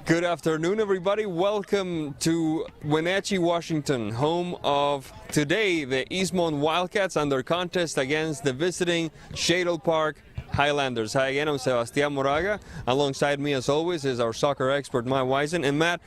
Good afternoon, everybody. Welcome to Wenatchee, Washington, home of today the Eastmont Wildcats and their contest against the visiting Shadle Park Highlanders. Hi again, I'm Sebastián Moraga. Alongside me, as always, is our soccer expert, Matt Wisen. And Matt,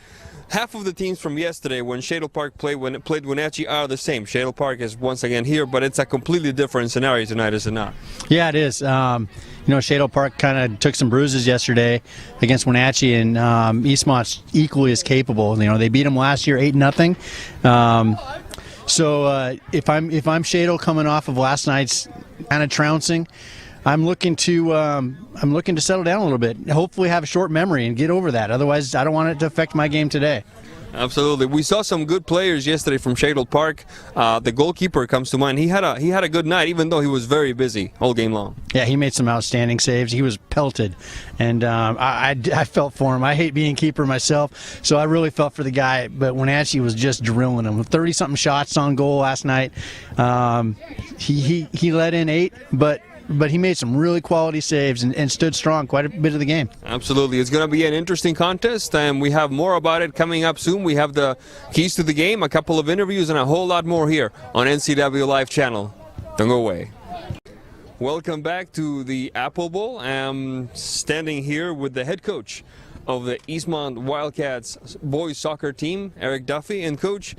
half of the teams from yesterday when Shadle Park played Wenatchee are the same. Shadle Park is once again here, but it's a completely different scenario tonight, is it not? Yeah, it is. Shadle Park kind of took some bruises yesterday against Wenatchee, and Eastmont's equally as capable. They beat them last year 8-0. So if I'm Shadle coming off of last night's kind of trouncing, I'm looking to settle down a little bit. Hopefully, have a short memory and get over that. Otherwise, I don't want it to affect my game today. Absolutely. We saw some good players yesterday from Shadle Park. The goalkeeper comes to mind. He had a good night, even though he was very busy all game long. Yeah, he made some outstanding saves. He was pelted, and I felt for him. I hate being keeper myself, so I really felt for the guy. But Wenatchee was just drilling him with 30-something shots on goal last night. He let in 8, but he made some really quality saves and stood strong quite a bit of the game. Absolutely. It's going to be an interesting contest, and we have more about it coming up soon. We have the keys to the game, a couple of interviews, and a whole lot more here on NCW Live channel. Don't go away. Welcome back to the Apple Bowl. I'm standing here with the head coach of the Eastmont Wildcats boys soccer team, Eric Duffy. And Coach,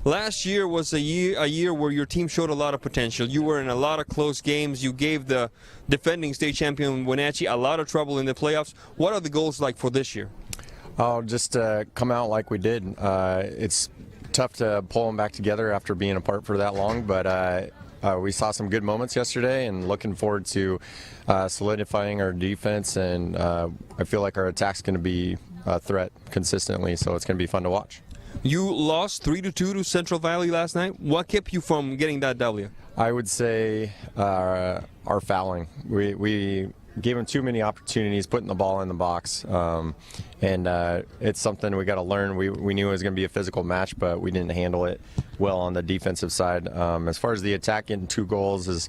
last year was a year where your team showed a lot of potential. You were in a lot of close games. You gave the defending state champion Wenatchee a lot of trouble in the playoffs. What are the goals like for this year? Oh, just come out like we did. It's tough to pull them back together after being apart for that long, but we saw some good moments yesterday, and looking forward to solidifying our defense. And I feel like our attack's going to be a threat consistently, so it's going to be fun to watch. You lost 3-2 to Central Valley last night. What kept you from getting that W? I would say our fouling. We gave them too many opportunities putting the ball in the box, and it's something we got to learn. We knew it was going to be a physical match, but we didn't handle it well on the defensive side. As far as the attack, getting 2 goals is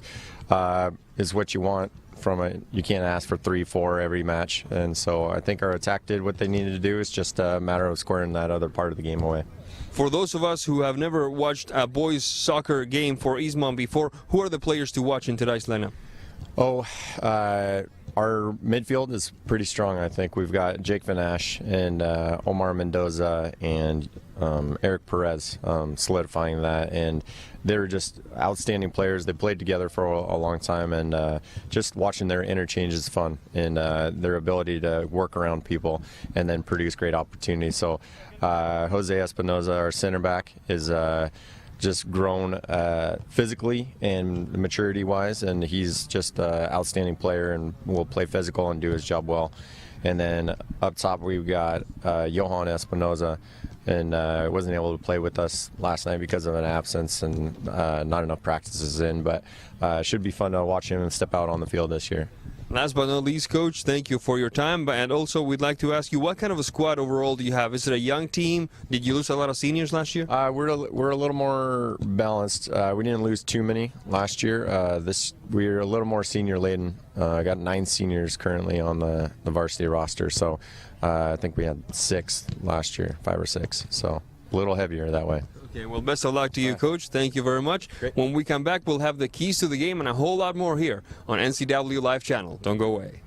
what you want from it. You can't ask for 3-4 every match, and so I think our attack did what they needed to do. It's just a matter of squaring that other part of the game away. For those of us who have never watched a boys soccer game for Eastmont before, who are the players to watch in today's lineup? Our midfield is pretty strong, I think. We've got Jake Van Ash and Omar Mendoza and Eric Perez solidifying that, and they're just outstanding players. They played together for a long time, and just watching their interchange is fun, and their ability to work around people and then produce great opportunities. So Jose Espinoza, our center back, is just grown physically and maturity-wise, and he's just an outstanding player and will play physical and do his job well. And then up top we've got Johan Espinoza, and wasn't able to play with us last night because of an absence and not enough practices in, but should be fun to watch him step out on the field this year. Last but not least, Coach, thank you for your time. And also, we'd like to ask you, what kind of a squad overall do you have? Is it a young team? Did you lose a lot of seniors last year? We're a little more balanced. We didn't lose too many last year. We're a little more senior laden. I got 9 seniors currently on the varsity roster. So I think we had 6 last year, 5 or 6. So a little heavier that way. Okay, well, best of luck to you, Coach. Thank you very much. Great. When we come back, we'll have the keys to the game and a whole lot more here on NCW Live channel. Don't go away.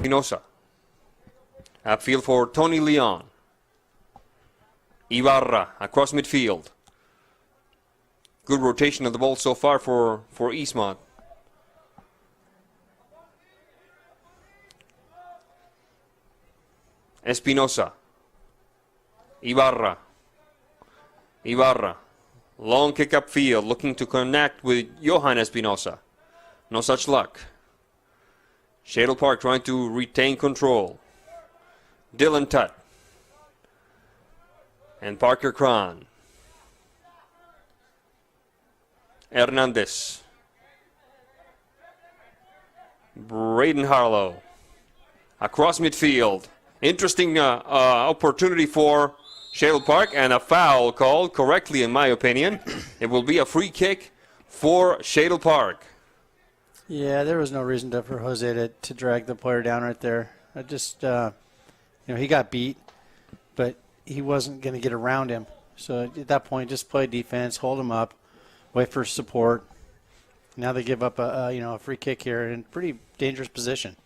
Espinoza. Upfield for Tony Leon. Ibarra across midfield. Good rotation of the ball so far for Eastmont. Espinoza. Ibarra. Long kick upfield, looking to connect with Johan Espinoza. No such luck. Shadle Park trying to retain control. Dylan Tutt. And Parker Cron. Hernandez. Braden Harlow. Across midfield. Interesting opportunity for Shadle Park, and a foul called correctly in my opinion. It will be a free kick for Shadle Park. Yeah, there was no reason for Jose to drag the player down right there. I just, he got beat, but he wasn't going to get around him. So at that point, just play defense, hold him up, wait for support. Now they give up a free kick here in pretty dangerous position.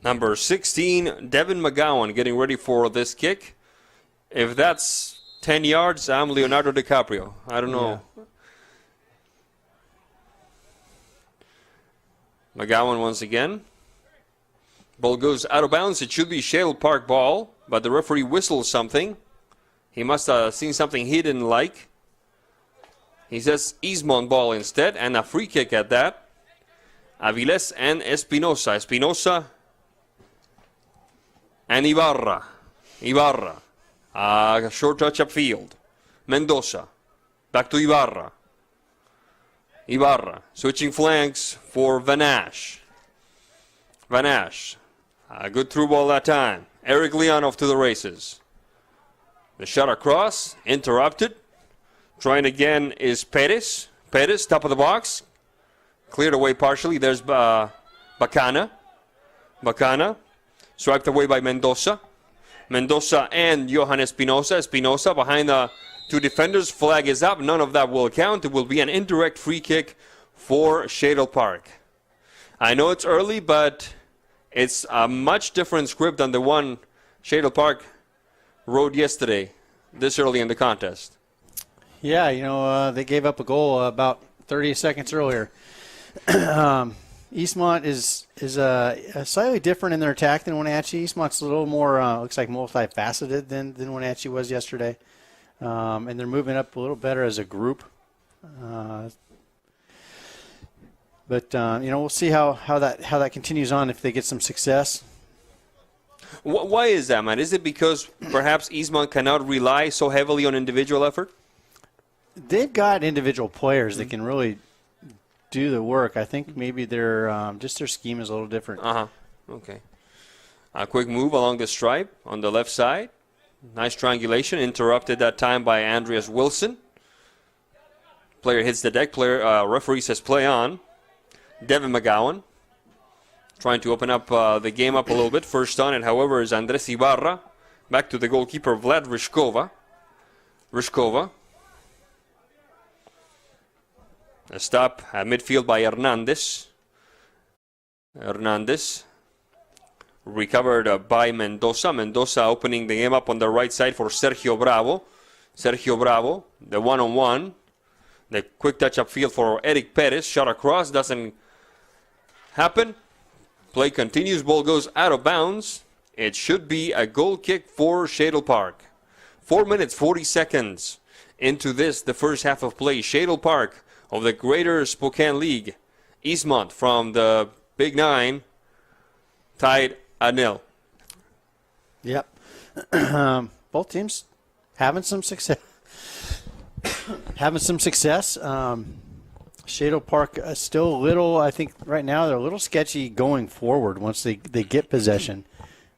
Number 16, Devin McGowan getting ready for this kick. If that's 10 yards, I'm Leonardo DiCaprio. I don't know. Yeah. McGowan once again. Ball goes out of bounds. It should be Shadle Park ball, but the referee whistles something. He must have seen something he didn't like. He says Eastmont ball instead, and a free kick at that. Aviles and Espinosa. Espinosa and Ibarra. Ibarra. A short touch upfield. Mendoza. Back to Ibarra. Ibarra. Switching flanks for Vanash. Vanash. A good through ball that time. Eric Leonov to the races. The shot across. Interrupted. Trying again is Perez. Perez, top of the box. Cleared away partially. There's Bacana. Bacana. Swiped away by Mendoza. Mendoza and Johan Espinosa. Espinosa behind the two defenders. Flag is up. None of that will count. It will be an indirect free kick for Shadle Park. I know it's early, but it's a much different script than the one Shadle Park rode yesterday, this early in the contest. Yeah, they gave up a goal about 30 seconds earlier. Eastmont is slightly different in their attack than Wenatchee. Eastmont's a little more, looks like multifaceted than Wenatchee was yesterday. And they're moving up a little better as a group. But we'll see how that continues on if they get some success. Why is that, man? Is it because perhaps Eastmont cannot rely so heavily on individual effort? They've got individual players that can really do the work. I think maybe their scheme is a little different. Okay. A quick move along the stripe on the left side. Nice triangulation. Interrupted that time by Andreas Wilson. Player hits the deck. Referee says play on. Devin McGowan trying to open up the game up a little bit. First on it, however, is Andres Ibarra. Back to the goalkeeper, Vlad Ryshkova. Ryshkova. A stop at midfield by Hernandez. Hernandez. Recovered by Mendoza. Mendoza opening the game up on the right side for Sergio Bravo. Sergio Bravo, the one-on-one. The quick touch upfield for Eric Perez. Shot across, doesn't happen. Play continues. Ball goes out of bounds. It should be a goal kick for Shadle Park. 4 minutes, 40 seconds into the first half of play. Shadle Park of the Greater Spokane League. Eastmont from the Big Nine tied at 0. Yep. Both teams having some success. Shadle Park still a little, I think right now they're a little sketchy going forward once they get possession.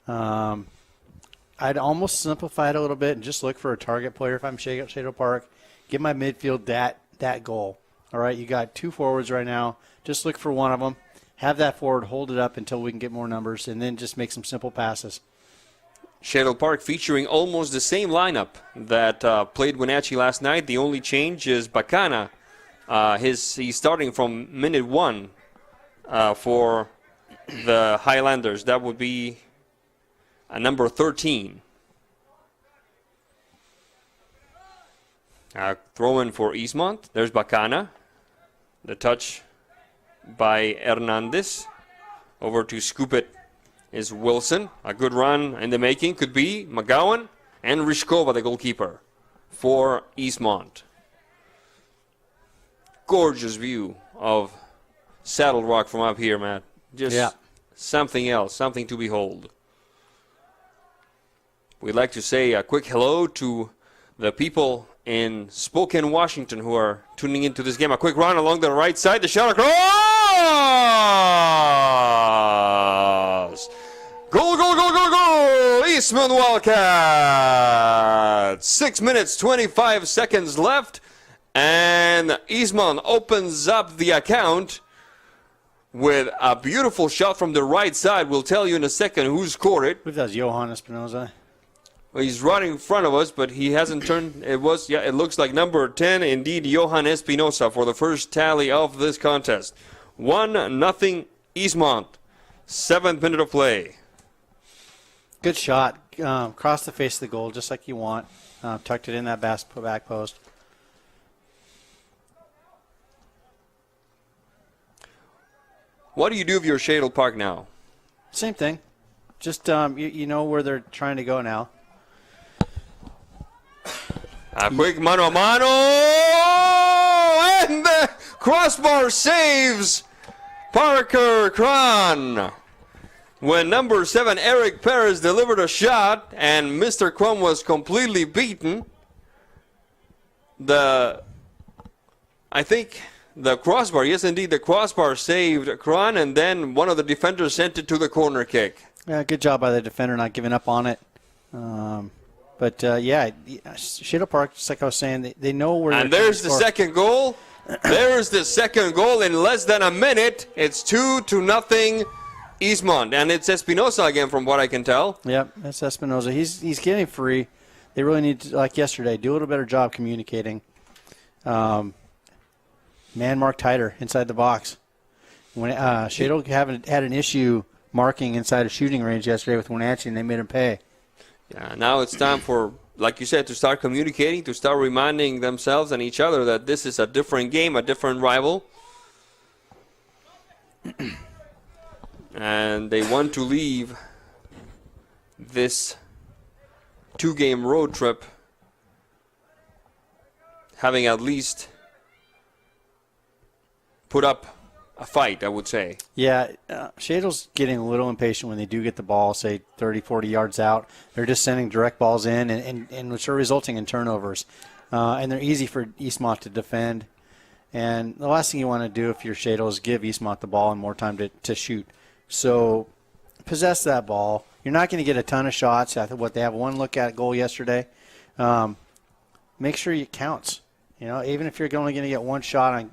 I'd almost simplify it a little bit and just look for a target player if I'm Shadle Park. Give my midfield that goal. All right, you got two forwards right now. Just look for one of them. Have that forward hold it up until we can get more numbers, and then just make some simple passes. Shadle Park featuring almost the same lineup that played Wenatchee last night. The only change is Bacana. He's starting from minute 1 for the Highlanders. That would be number 13. Throw in for Eastmont. There's Bacana. The touch by Hernandez. Over to scoop it is Wilson. A good run in the making could be McGowan and Ryshkova, the goalkeeper, for Eastmont. Gorgeous view of Saddle Rock from up here, Matt. Just something else, something to behold. We'd like to say a quick hello to the people in Spokane, Washington, who are tuning into this game. A quick run along the right side. The shot across. Goal, goal, goal, goal, goal. Eastman Wildcats. 6 minutes, 25 seconds left. And Eastmont opens up the account with a beautiful shot from the right side. We'll tell you in a second who scored it. I believe that was Johan Espinosa. Well, he's right in front of us, but he hasn't turned. It looks like number 10, indeed, Johan Espinosa for the first tally of this contest. 1-0 Eastmont. 7th minute of play. Good shot. Across the face of the goal, just like you want. Tucked it in that back post. What do you do with your Shadle Park now? Same thing. Just you know where they're trying to go now. A quick mano a mano, and the crossbar saves Parker Cron. When number 7 Eric Perez delivered a shot and Mr. Cron was completely beaten, I think the crossbar, yes indeed, the crossbar saved Cron, and then one of the defenders sent it to the corner kick. Yeah, good job by the defender not giving up on it. But Shadle Park, just like I was saying, they know where. And there's the second goal. There's the second goal in less than a minute. It's 2-0 Eastmont, and it's Espinosa again, from what I can tell. Yep, that's Espinosa. He's getting free. They really need to, like yesterday, do a little better job communicating. Man mark tighter inside the box. When Shadle had an issue marking inside a shooting range yesterday with Wenatchee, and they made him pay. Yeah, now it's time for, like you said, to start communicating, to start reminding themselves and each other that this is a different game, a different rival. And they want to leave this 2-game road trip having at least put up a fight, I would say. Yeah, Shadle's getting a little impatient when they do get the ball, say 30, 40 yards out. They're just sending direct balls in, and which are resulting in turnovers. And they're easy for Eastmont to defend. And the last thing you want to do if you're Shadle is give Eastmont the ball and more time to shoot. So possess that ball. You're not going to get a ton of shots. I think what they have one look at goal yesterday. Make sure it counts. You know, even if you're only going to get one shot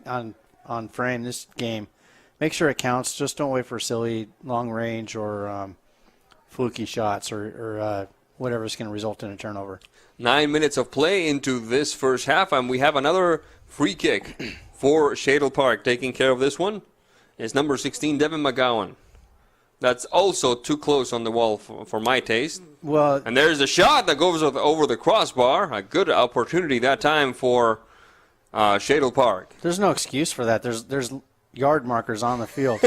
on frame this game, make sure it counts. Just don't wait for silly long range or fluky shots or whatever's going to result in a turnover. 9 minutes of play into this first half, and we have another free kick for Shadle Park. Taking care of this one is number 16, Devin McGowan. That's also too close on the wall for my taste. Well, and there's a shot that goes over the crossbar. A good opportunity that time for Shadle Park. There's no excuse for that. There's yard markers on the field.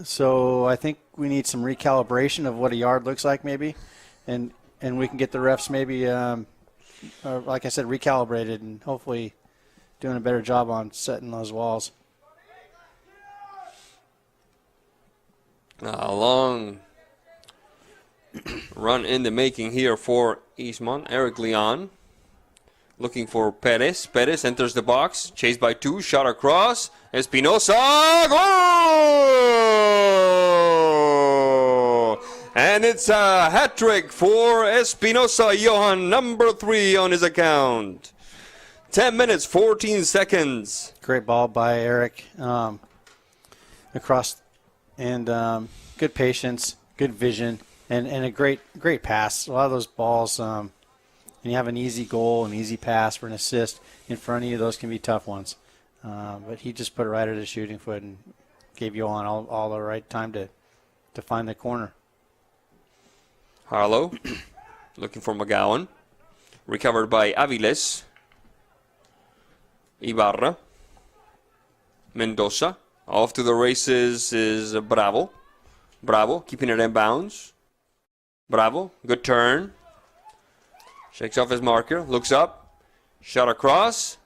So I think we need some recalibration of what a yard looks like maybe, and we can get the refs maybe, like I said, recalibrated and hopefully doing a better job on setting those walls. A long run in the making here for Eastmont. Eric Leon looking for Perez. Perez enters the box, chased by 2, shot across. Espinosa, goal! And it's a hat trick for Espinosa Johan, number 3 on his account. 10 minutes, 14 seconds. Great ball by Eric across, and good patience, good vision, and a great pass. A lot of those balls, and you have an easy goal, an easy pass for an assist in front of you. Those can be tough ones. But he just put it right at his shooting foot and gave Johan all the right time to find the corner. Harlow looking for McGowan. Recovered by Aviles. Ibarra. Mendoza. Off to the races is Bravo. Bravo keeping it in bounds. Bravo, good turn. Shakes off his marker, looks up. Shot across.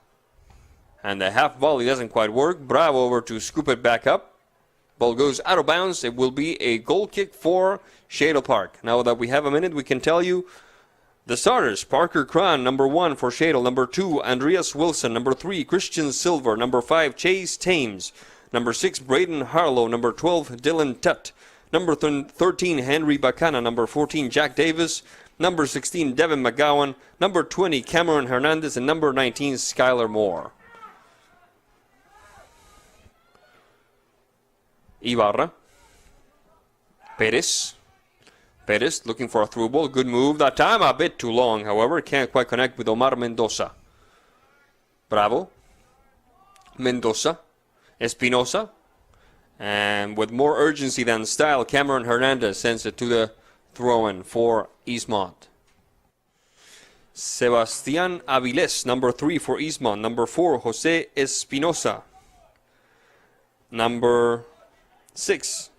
And the half volley doesn't quite work. Bravo over to scoop it back up. Ball goes out of bounds. It will be a goal kick for Shadle Park. Now that we have a minute, we can tell you the starters. Parker Cron, number 1 for Shadle. Number 2, Andreas Wilson. Number 3, Christian Silver. Number 5, Chase Thames. Number 6, Braden Harlow. Number 12, Dylan Tutt. Number 13, Henry Bacana. Number 14, Jack Davis. number 16, Devin McGowan, number 20, Cameron Hernandez, and number 19, Skylar Moore. Ibarra. Perez looking for a through ball. Good move that time. A bit too long, however. Can't quite connect with Omar Mendoza. Bravo. Mendoza. Espinosa. And with more urgency than style, Cameron Hernandez sends it to the throw-in for Eastmont. Sebastián Avilés, number 3 for Eastmont. Number 4, Jose Espinosa. Number 6,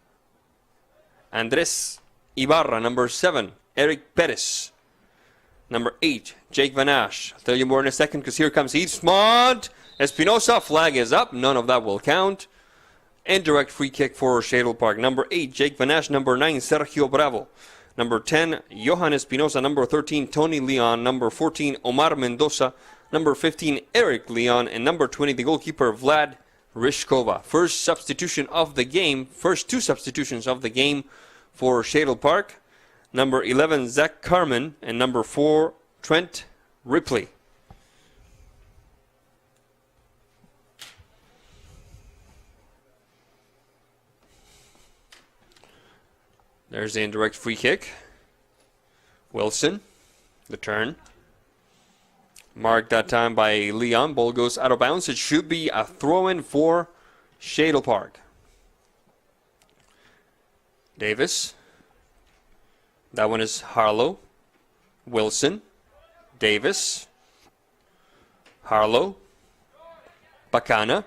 Andres Ibarra. Number 7, Eric Perez. Number 8, Jake Van Ash. I'll tell you more in a second because here comes Eastmont. Espinosa, flag is up. None of that will count. Indirect free kick for Shadle Park. Number 8, Jake Van Ash. Number 9, Sergio Bravo. Number 10, Johan Espinosa. Number 13, Tony Leon. Number 14, Omar Mendoza. Number 15, Eric Leon. And number 20, the goalkeeper, Vlad Rishkova. First substitution of the game. First 2 substitutions of the game for Shadle Park. Number 11, Zach Carmen. And number 4, Trent Ripley. There's the indirect free kick. Wilson, the turn. Marked that time by Leon. Ball goes out of bounds. It should be a throw-in for Shadle Park. Davis. That one is Harlow. Wilson. Davis. Harlow. Bacana.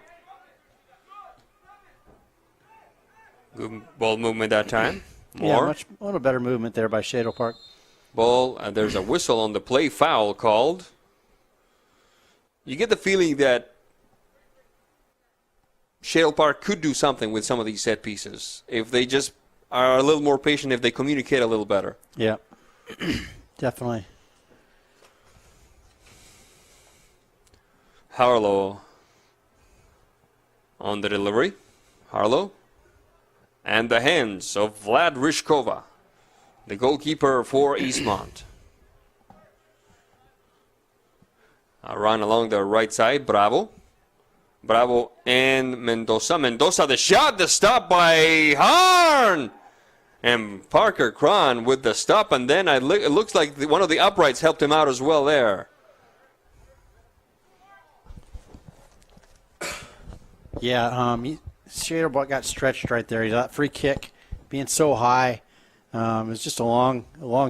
Good ball movement that time. More. Yeah, a little better movement there by Shadle Park. Ball, there's a whistle on the play, foul called. You get the feeling that Shadle Park could do something with some of these set pieces if they just are a little more patient, if they communicate a little better. Yeah, definitely. Harlow on the delivery. Harlow. And the hands of Vlad Rishkova, the goalkeeper for Eastmont. A run along the right side. Bravo. Bravo and Mendoza. Mendoza, the shot, the stop by Harn. And Parker Cron with the stop. And then it looks like one of the uprights helped him out as well there. Yeah, Shadle Park got stretched right there. That free kick being so high. It was just a long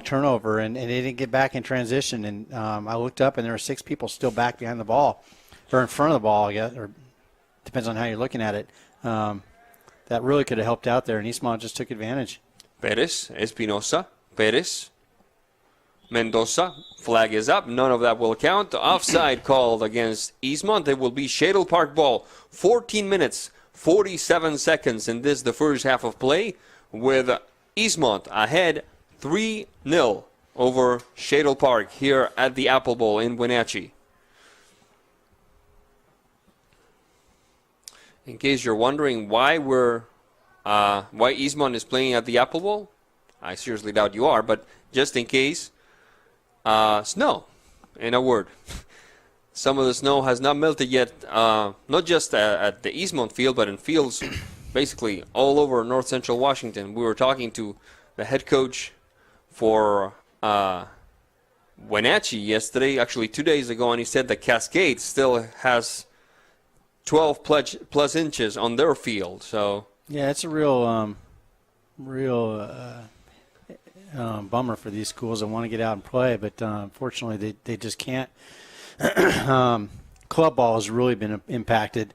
turnover, and they didn't get back in transition. And I looked up, and there were 6 people still back behind the ball, or in front of the ball, I guess, or depends on how you're looking at it. That really could have helped out there, and Eastmont just took advantage. Perez, Espinosa, Perez, Mendoza. Flag is up. None of that will count. Offside called against Eastmont. It will be Shadle Park ball. 14 minutes, 47 seconds in this, the first half of play, with Eastmont ahead 3-0 over Shadle Park here at the Apple Bowl in Wenatchee. In case you're wondering why Eastmont is playing at the Apple Bowl, I seriously doubt you are, but just in case, snow, in a word. Some of the snow has not melted yet, not just at the Eastmont field, but in fields basically all over north central Washington. We were talking to the head coach for Wenatchee yesterday, actually 2 days ago, and he said the Cascade still has 12 plus inches on their field. So yeah, it's a real bummer for these schools that want to get out and play, but unfortunately they just can't. Club ball has really been impacted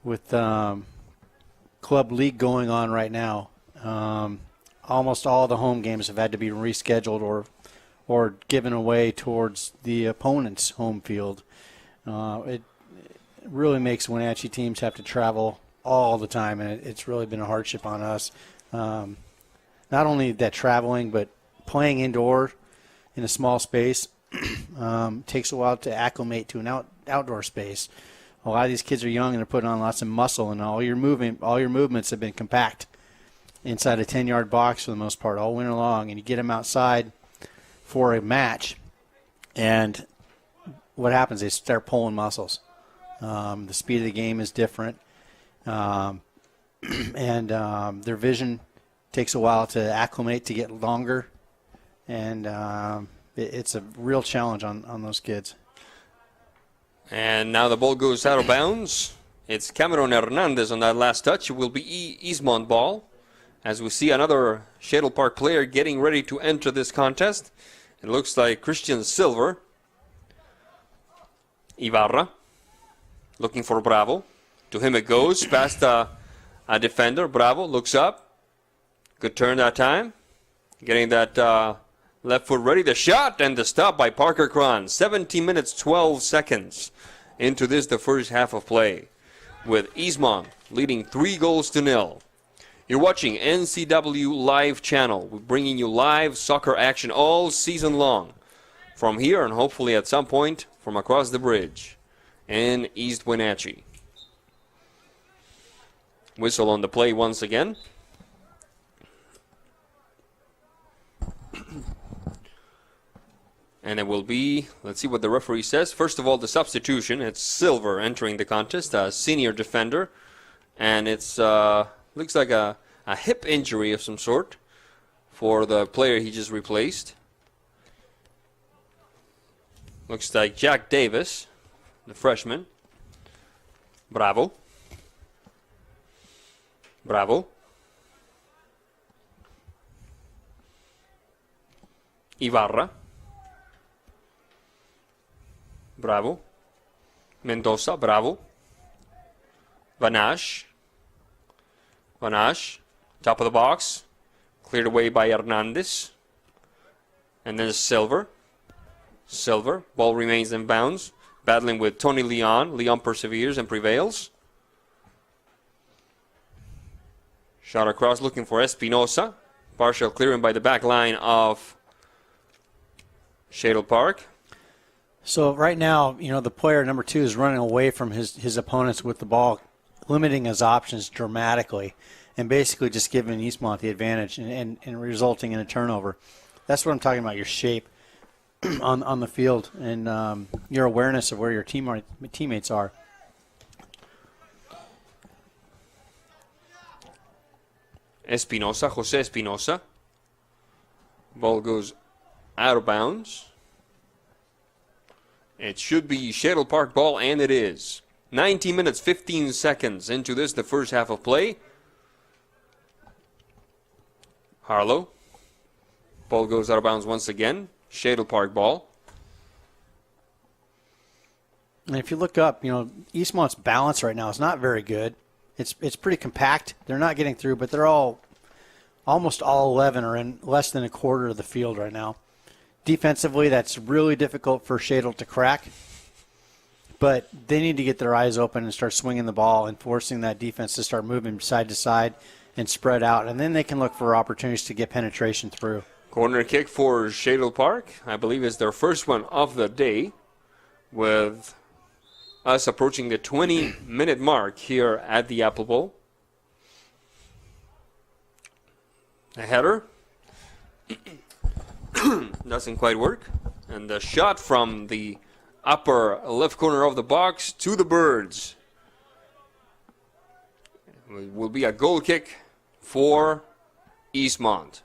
with club league going on right now. Almost all the home games have had to be rescheduled or given away towards the opponent's home field. It really makes Wenatchee teams have to travel all the time, and it's really been a hardship on us. Not only that traveling, but playing indoor in a small space takes a while to acclimate to an outdoor space. A lot of these kids are young and they're putting on lots of muscle, and all your movements have been compact inside a 10-yard box for the most part all winter long. And you get them outside before a match, and what happens? They start pulling muscles. The speed of the game is different, and their vision takes a while to acclimate, to get longer, and it's a real challenge on those kids. And now the ball goes out of bounds. It's Cameron Hernandez on that last touch. It will be Eastmont ball, as we see another Shadle Park player getting ready to enter this contest. It looks like Christian Silver. Ibarra looking for Bravo. To him it goes, past a defender. Bravo looks up. Good turn that time. Getting that left foot ready. The shot and the stop by Parker Cron. 17 minutes, 12 seconds into this, the first half of play, with Eastmont leading 3-0. You're watching NCW Live Channel. We're bringing you live soccer action all season long from here and hopefully at some point from across the bridge in East Wenatchee. Whistle on the play once again. And it will be, let's see what the referee says. First of all, the substitution. It's Silver entering the contest, a senior defender. And it's looks like a hip injury of some sort for the player he just replaced. Looks like Jack Davis, the freshman. Bravo. Bravo. Ibarra. Bravo. Mendoza, bravo. Vanash. Vanash, top of the box. Cleared away by Hernandez. And then Silver. Silver, ball remains in bounds. Battling with Tony Leon. Leon perseveres and prevails. Shot across looking for Espinosa. Partial clearing by the back line of Shadle Park. So right now, the player number 2 is running away from his opponents with the ball, limiting his options dramatically, and basically just giving Eastmont the advantage and resulting in a turnover. That's what I'm talking about, your shape on the field and your awareness of where your teammates are. Espinosa, Jose Espinosa. Ball goes out of bounds. It should be Shadle Park ball, and it is. 19 minutes, 15 seconds into this, the first half of play. Harlow. Ball goes out of bounds once again. Shadle Park ball. And if you look up, Eastmont's balance right now is not very good. It's pretty compact. They're not getting through, but they're almost all 11 are in less than a quarter of the field right now. Defensively, that's really difficult for Shadle to crack. But they need to get their eyes open and start swinging the ball and forcing that defense to start moving side to side and spread out. And then they can look for opportunities to get penetration through. Corner kick for Shadle Park. I believe it's their first one of the day, with us approaching the 20-minute mark here at the Apple Bowl. A header. Doesn't quite work. And the shot from the upper left corner of the box to the Birds. It will be a goal kick for Eastmont.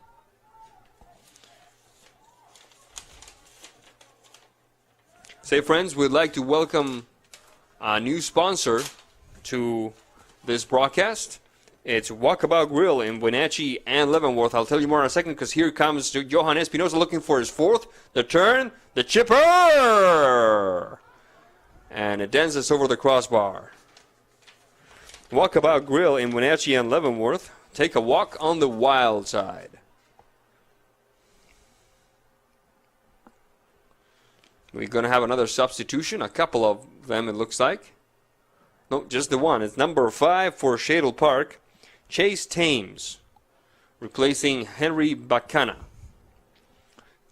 Say, friends, we'd like to welcome a new sponsor to this broadcast. It's Walkabout Grill in Wenatchee and Leavenworth. I'll tell you more in a second, because here comes Johan Espinosa looking for his fourth. The turn, the chipper! And it dances over the crossbar. Walkabout Grill in Wenatchee and Leavenworth. Take a walk on the wild side. We're going to have another substitution, a couple of them it looks like. No, just the one. It's number 5 for Shadle Park, Chase Thames, replacing Henry Bacana.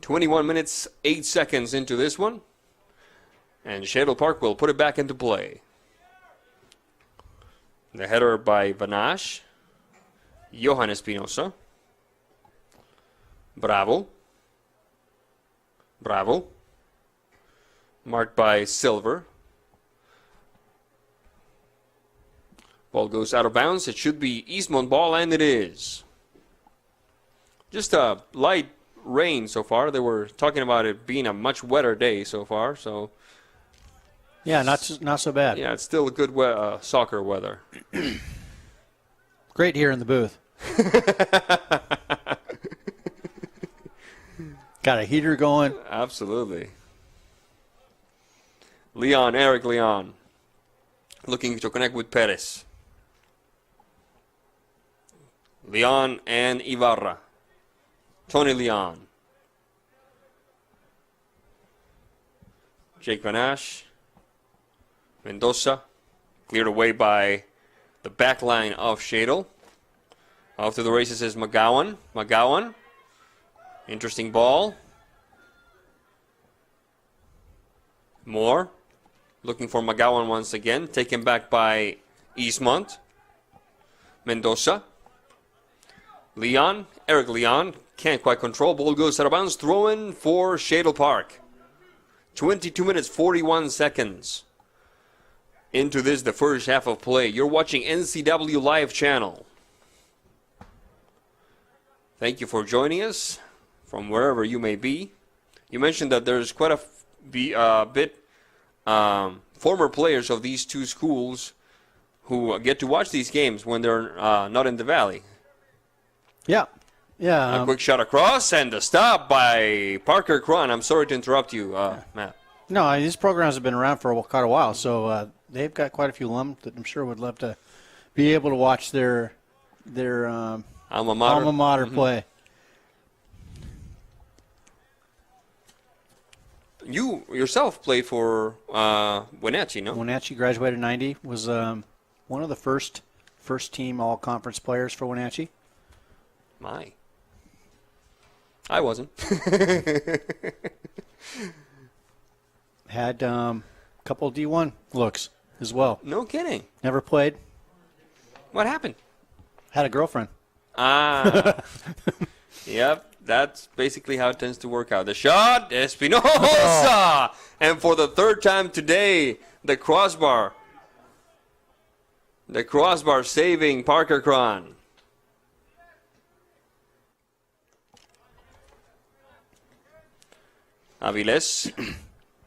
21 minutes, 8 seconds into this one. And Shadle Park will put it back into play. The header by Vanash. Johan Espinosa. Bravo. Bravo. Marked by Silver. Ball goes out of bounds. It should be Eastmont ball, and it is. Just a light rain so far. They were talking about it being a much wetter day so far. So Yeah, not so bad. yeah, it's still a good soccer weather. Great here in the booth. Got a heater going. Absolutely. Eric Leon, looking to connect with Perez. Leon and Ibarra. Tony Leon. Jake Van Ash. Mendoza. Cleared away by the back line of Shadle. Off to the races is McGowan. Interesting ball. Moore. Looking for McGowan once again. Taken back by Eastmont. Mendoza. Eric Leon. Can't quite control. Ball goes out of bounds. Throw in for Shadle Park. 22 minutes, 41 seconds into this, the first half of play. You're watching NCW Live Channel. Thank you for joining us from wherever you may be. You mentioned that there's quite a bit former players of these two schools who get to watch these games when they're not in the Valley. Yeah. A quick shot across and a stop by Parker Cron. I'm sorry to interrupt you, Matt. No, these programs have been around for quite a while, so they've got quite a few alums that I'm sure would love to be able to watch their alma mater play. You yourself played for Wenatchee, no? Wenatchee graduated in '90. Was one of the first team all-conference players for Wenatchee. My. I wasn't. Had a couple D1 looks as well. No kidding. Never played. What happened? Had a girlfriend. Yep, that's basically how it tends to work out. The shot, Espinosa! And for the third time today, the crossbar saving Parker Cron. Aviles,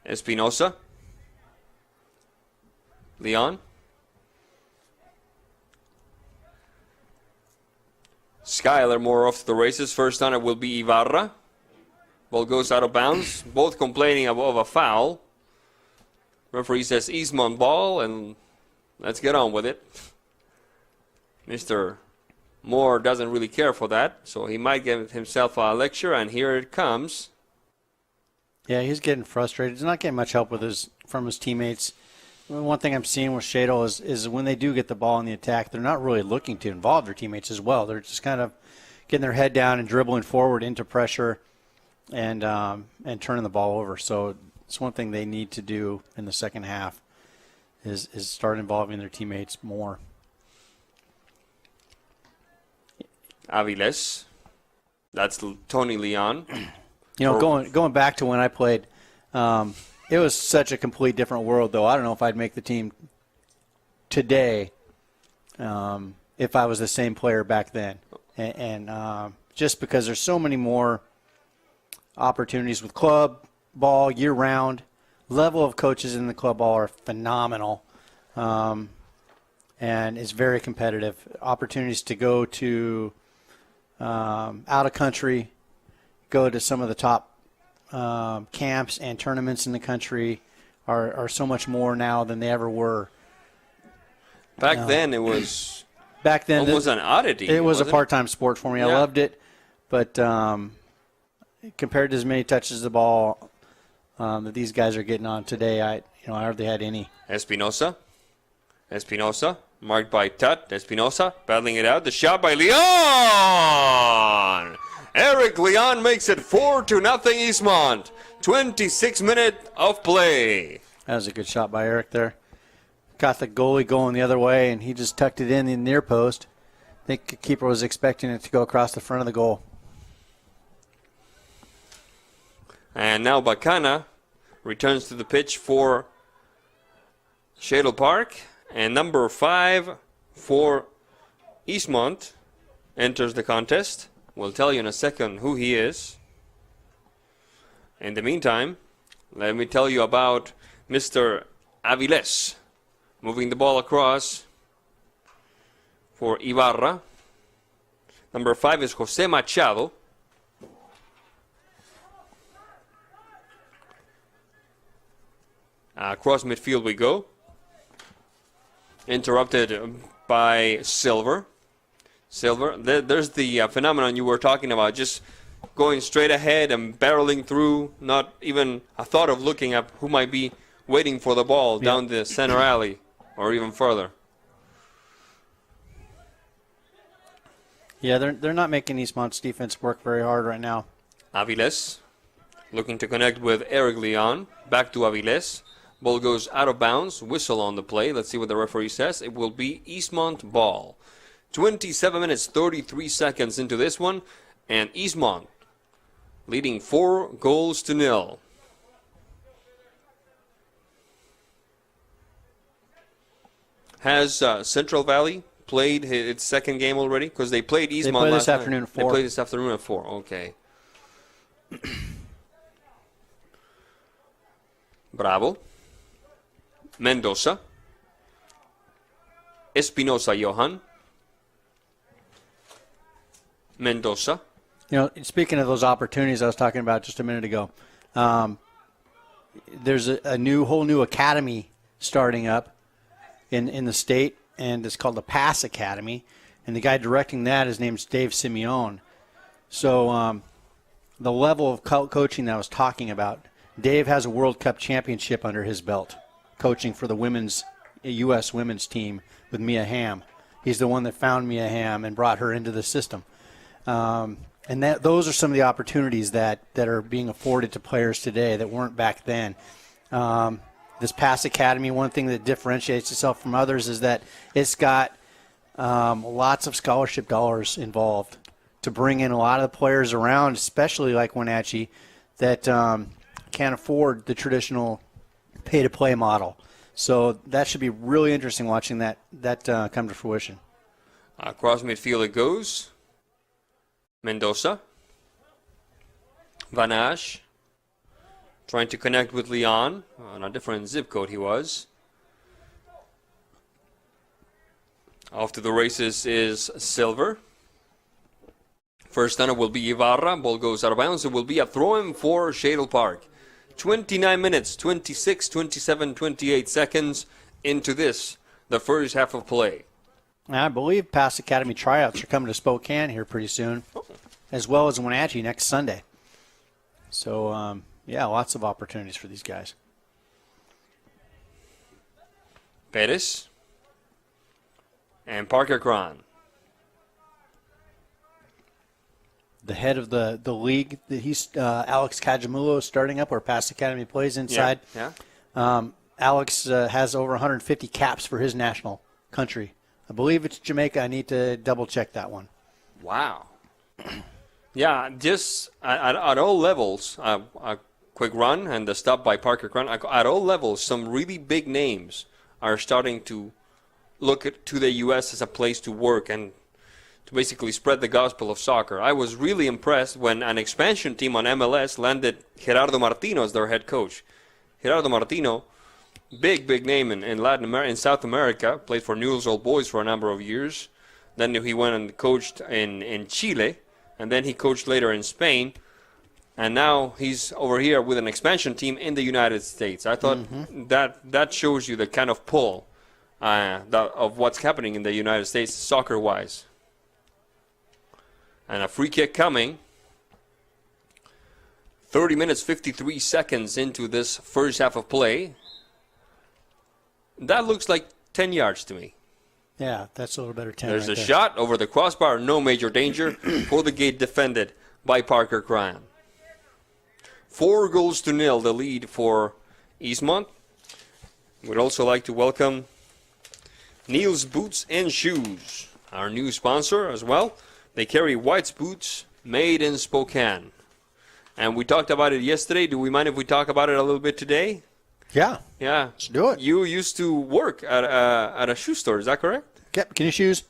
Espinosa, Leon, Skyler more off to the races. First on it will be Ibarra. Ball goes out of bounds. Both complaining of a foul. Referee says Eastmont ball, and let's get on with it. Mr. Moore doesn't really care for that, so he might give himself a lecture, and here it comes. Yeah, he's getting frustrated. He's not getting much help from his teammates. One thing I'm seeing with Shadle is when they do get the ball in the attack, they're not really looking to involve their teammates as well. They're just kind of getting their head down and dribbling forward into pressure and turning the ball over. So it's one thing they need to do in the second half is start involving their teammates more. Aviles. That's Tony Leon. You know, going back to when I played, it was such a complete different world, though. I don't know if I'd make the team today if I was the same player back then. And just because there's so many more opportunities with club ball year-round. Level of coaches in the club ball are phenomenal, and it's very competitive. Opportunities to go to out of country, go to some of the top camps and tournaments in the country are so much more now than they ever were. Back then, it was almost an oddity. It was a part-time sport for me. I loved it, but compared to as many touches of the ball that these guys are getting on today, I hardly had any. Espinosa, marked by Tut. Espinosa battling it out. The shot by Leon. Eric Leon makes it 4-0 Eastmont. 26 minutes of play. That was a good shot by Eric there. Got the goalie going the other way, and he just tucked it in the near post. I think the keeper was expecting it to go across the front of the goal. And now Bacana returns to the pitch for Shadle Park. And number 5 for Eastmont enters the contest. We'll tell you in a second who he is. In the meantime, let me tell you about Mr. Aviles moving the ball across for Ibarra. Number 5 is Jose Machado. Across midfield we go. Interrupted by Silver. There's the phenomenon you were talking about, just going straight ahead and barreling through, not even a thought of looking up who might be waiting for the ball down the center alley or even further. Yeah, they're not making Eastmont's defense work very hard right now. Aviles looking to connect with Eric Leon. Back to Aviles. Ball goes out of bounds. Whistle on the play. Let's see what the referee says. It will be Eastmont ball. 27 minutes, 33 seconds into this one. And Eastmont leading 4-0. Has Central Valley played its second game already? Because they played Eastmont play last this afternoon night. at 4. They played this afternoon at 4. Okay. Bravo. Mendoza. Espinosa Johan. Mendoza. You know, speaking of those opportunities I was talking about just a minute ago, there's a whole new academy starting up in the state, and it's called the Pass Academy, and the guy directing that, his name's Dave Simeone. So the level of coaching that I was talking about, Dave has a World Cup championship under his belt, coaching for the U.S. women's team with Mia Hamm. He's the one that found Mia Hamm and brought her into the system. And those are some of the opportunities that are being afforded to players today that weren't back then. This Pass Academy, one thing that differentiates itself from others is that it's got lots of scholarship dollars involved to bring in a lot of the players around, especially like Wenatchee, that can't afford the traditional pay-to-play model. So that should be really interesting watching that come to fruition. Across midfield it goes. Mendoza. Vanash. Trying to connect with Leon. On a different zip code he was. Off to the races is Silver. First runner will be Ibarra. Ball goes out of bounds. It will be a throw-in for Shadle Park. 29 minutes, 26, 27, 28 seconds into this, the first half of play. I believe Pass Academy tryouts are coming to Spokane here pretty soon, as well as Wenatchee next Sunday. So, yeah, lots of opportunities for these guys. Perez and Parker Cron. The head of the league, he's Alex Cajamulo starting up where Pass Academy plays inside. Yeah. Alex has over 150 caps for his national country. I believe it's Jamaica. I need to double-check that one. Wow. Yeah, just at all levels, a quick run and the stop by Parker Cron. At all levels, some really big names are starting to look to the U.S. as a place to work and to basically spread the gospel of soccer. I was really impressed when an expansion team on MLS landed Gerardo Martino as their head coach. Gerardo Martino, big name in Latin America, in South America, played for Newell's Old Boys for a number of years. Then he went and coached in Chile, and then he coached later in Spain. And now he's over here with an expansion team in the United States. I thought that shows you the kind of pull of what's happening in the United States soccer-wise. And a free kick coming. 30 minutes, 53 seconds into this first half of play. That looks like 10 yards to me. Yeah, that's a little better 10 There's right a there. shot over the crossbar. No major danger for the gate defended by Parker Cron. 4-0 the lead for Eastmont. We'd also like to welcome Neil's Boots and Shoes, our new sponsor as well. They carry White's boots made in Spokane. And we talked about it yesterday. Do we mind if we talk about it a little bit today? Yeah. Yeah. Let's do it. You used to work at a shoe store. Is that correct? Yep. Kenny Shoes.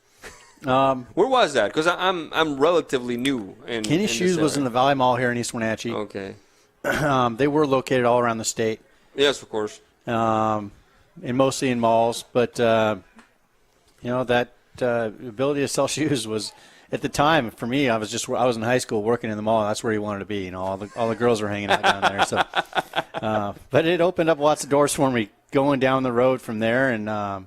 Where was that? Because I'm relatively new. Kenny Shoes was in the Valley Mall here in East Wenatchee. Okay. They were located all around the state. Yes, of course. And mostly in malls. But, that ability to sell shoes was, at the time, for me, I was in high school working in the mall. And that's where you wanted to be. All the girls were hanging out down there. So, but it opened up lots of doors for me going down the road from there. And I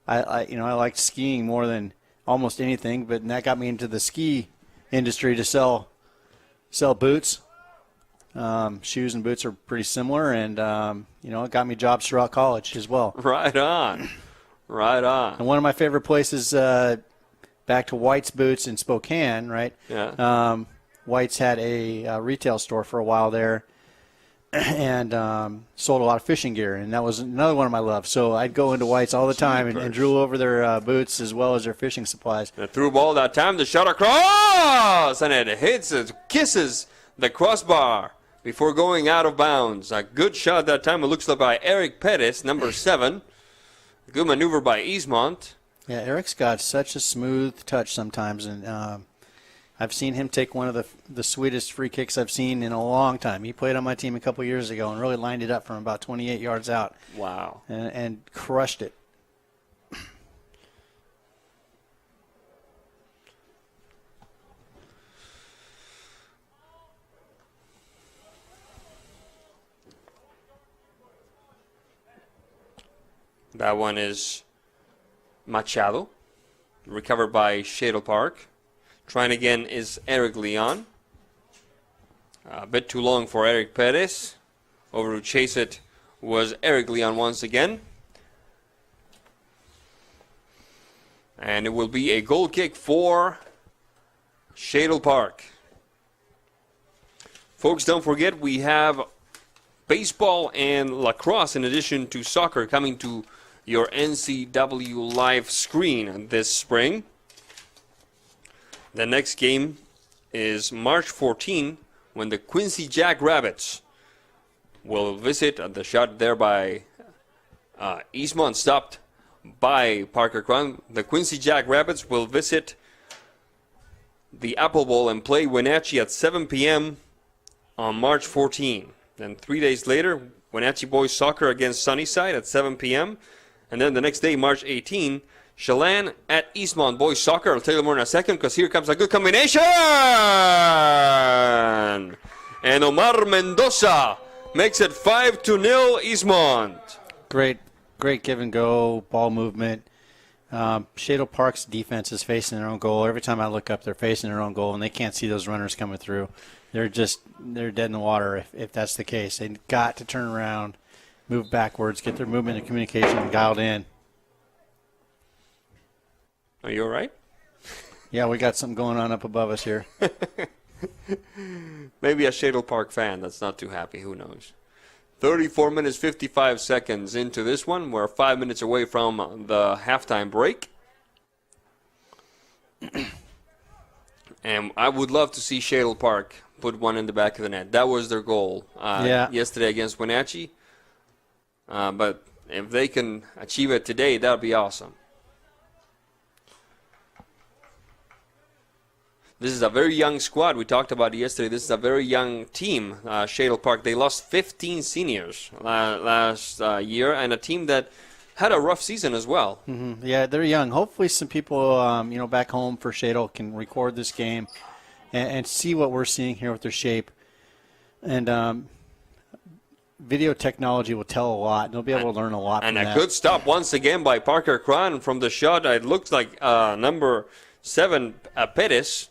liked skiing more than almost anything. But that got me into the ski industry to sell boots. Shoes and boots are pretty similar, and it got me jobs throughout college as well. Right on. And one of my favorite places, back to White's Boots in Spokane, right? Yeah. White's had a retail store for a while there, and sold a lot of fishing gear, and that was another one of my loves. So I'd go into White's all the time and drool over their boots as well as their fishing supplies. The through ball that time, the shot across, and it hits, it kisses the crossbar before going out of bounds. A good shot that time. It looks like by Eric Pettis, number 7. Good maneuver by Eastmont. Yeah, Eric's got such a smooth touch sometimes, and I've seen him take one of the sweetest free kicks I've seen in a long time. He played on my team a couple years ago and really lined it up from about 28 yards out. Wow. And crushed it. That one is Machado, recovered by Shadle Park. Trying again is Eric Leon. A bit too long for Eric Perez. Over to chase it was Eric Leon once again. And it will be a goal kick for Shadle Park. Folks, don't forget we have baseball and lacrosse in addition to soccer coming to your NCW live screen this spring. The next game is March 14 when the Quincy Jackrabbits will visit the shot there by Eastmont, stopped by Parker Cron. The Quincy Jackrabbits will visit the Apple Bowl and play Wenatchee at 7 p.m. on March 14. Then 3 days later, Wenatchee Boys Soccer against Sunnyside at 7 p.m. And then the next day, March 18, Chelan at Eastmont Boys Soccer. I'll tell you more in a second because here comes a good combination. And Omar Mendoza makes it 5-0 Eastmont. Great give and go, ball movement. Shadle Park's defense is facing their own goal. Every time I look up, they're facing their own goal, and they can't see those runners coming through. They're dead in the water if that's the case. They've got to turn around, move backwards, get their movement and communication dialed in. Are you all right? Yeah, we got something going on up above us here. Maybe a Shadle Park fan that's not too happy. Who knows? 34 minutes, 55 seconds into this one. We're 5 minutes away from the halftime break. And I would love to see Shadle Park put one in the back of the net. That was their goal yesterday against Wenatchee. But if they can achieve it today, that would be awesome. This is a very young squad. We talked about it yesterday. This is a very young team, Shadle Park. They lost 15 seniors last year, and a team that had a rough season as well. Mm-hmm. Yeah, they're young. Hopefully some people, back home for Shadle can record this game and see what we're seeing here with their shape. And video technology will tell a lot. They'll be able to learn a lot from that. And a good stop once again by Parker Cron from the shot. It looked like number 7, Pettis.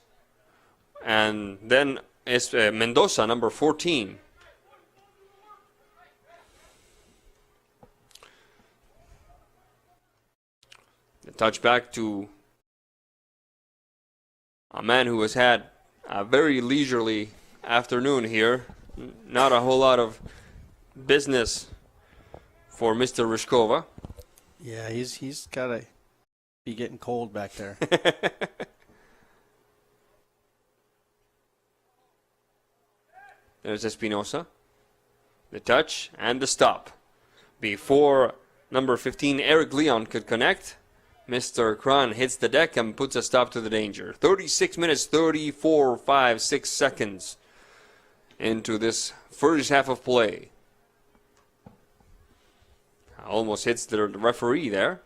And then it's Mendoza, number 14. The touchback to a man who has had a very leisurely afternoon here. Not a whole lot of business for Mr. Ryshkova. Yeah, he's got to be getting cold back there. There's Espinosa. The touch and the stop. Before number 15, Eric Leon, could connect, Mr. Kron hits the deck and puts a stop to the danger. 36 minutes, 34, 5, 6 seconds into this first half of play. Almost hits the referee there.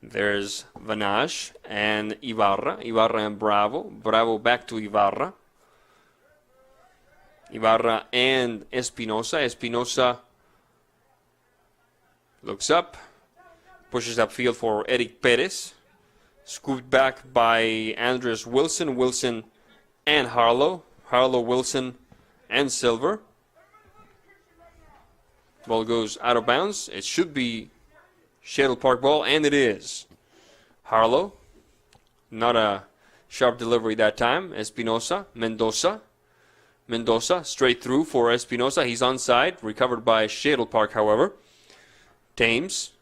There's Vanash and Ibarra. Ibarra and Bravo. Bravo back to Ibarra. Ibarra and Espinosa. Espinosa looks up. Pushes upfield for Eric Perez. Scooped back by Andres Wilson. Wilson and Harlow. Harlow, Wilson, and Silver. Ball goes out of bounds. It should be Shadle Park ball, and it is. Harlow, not a sharp delivery that time. Espinosa, Mendoza. Mendoza, straight through for Espinosa. He's onside, recovered by Shadle Park, however. Thames.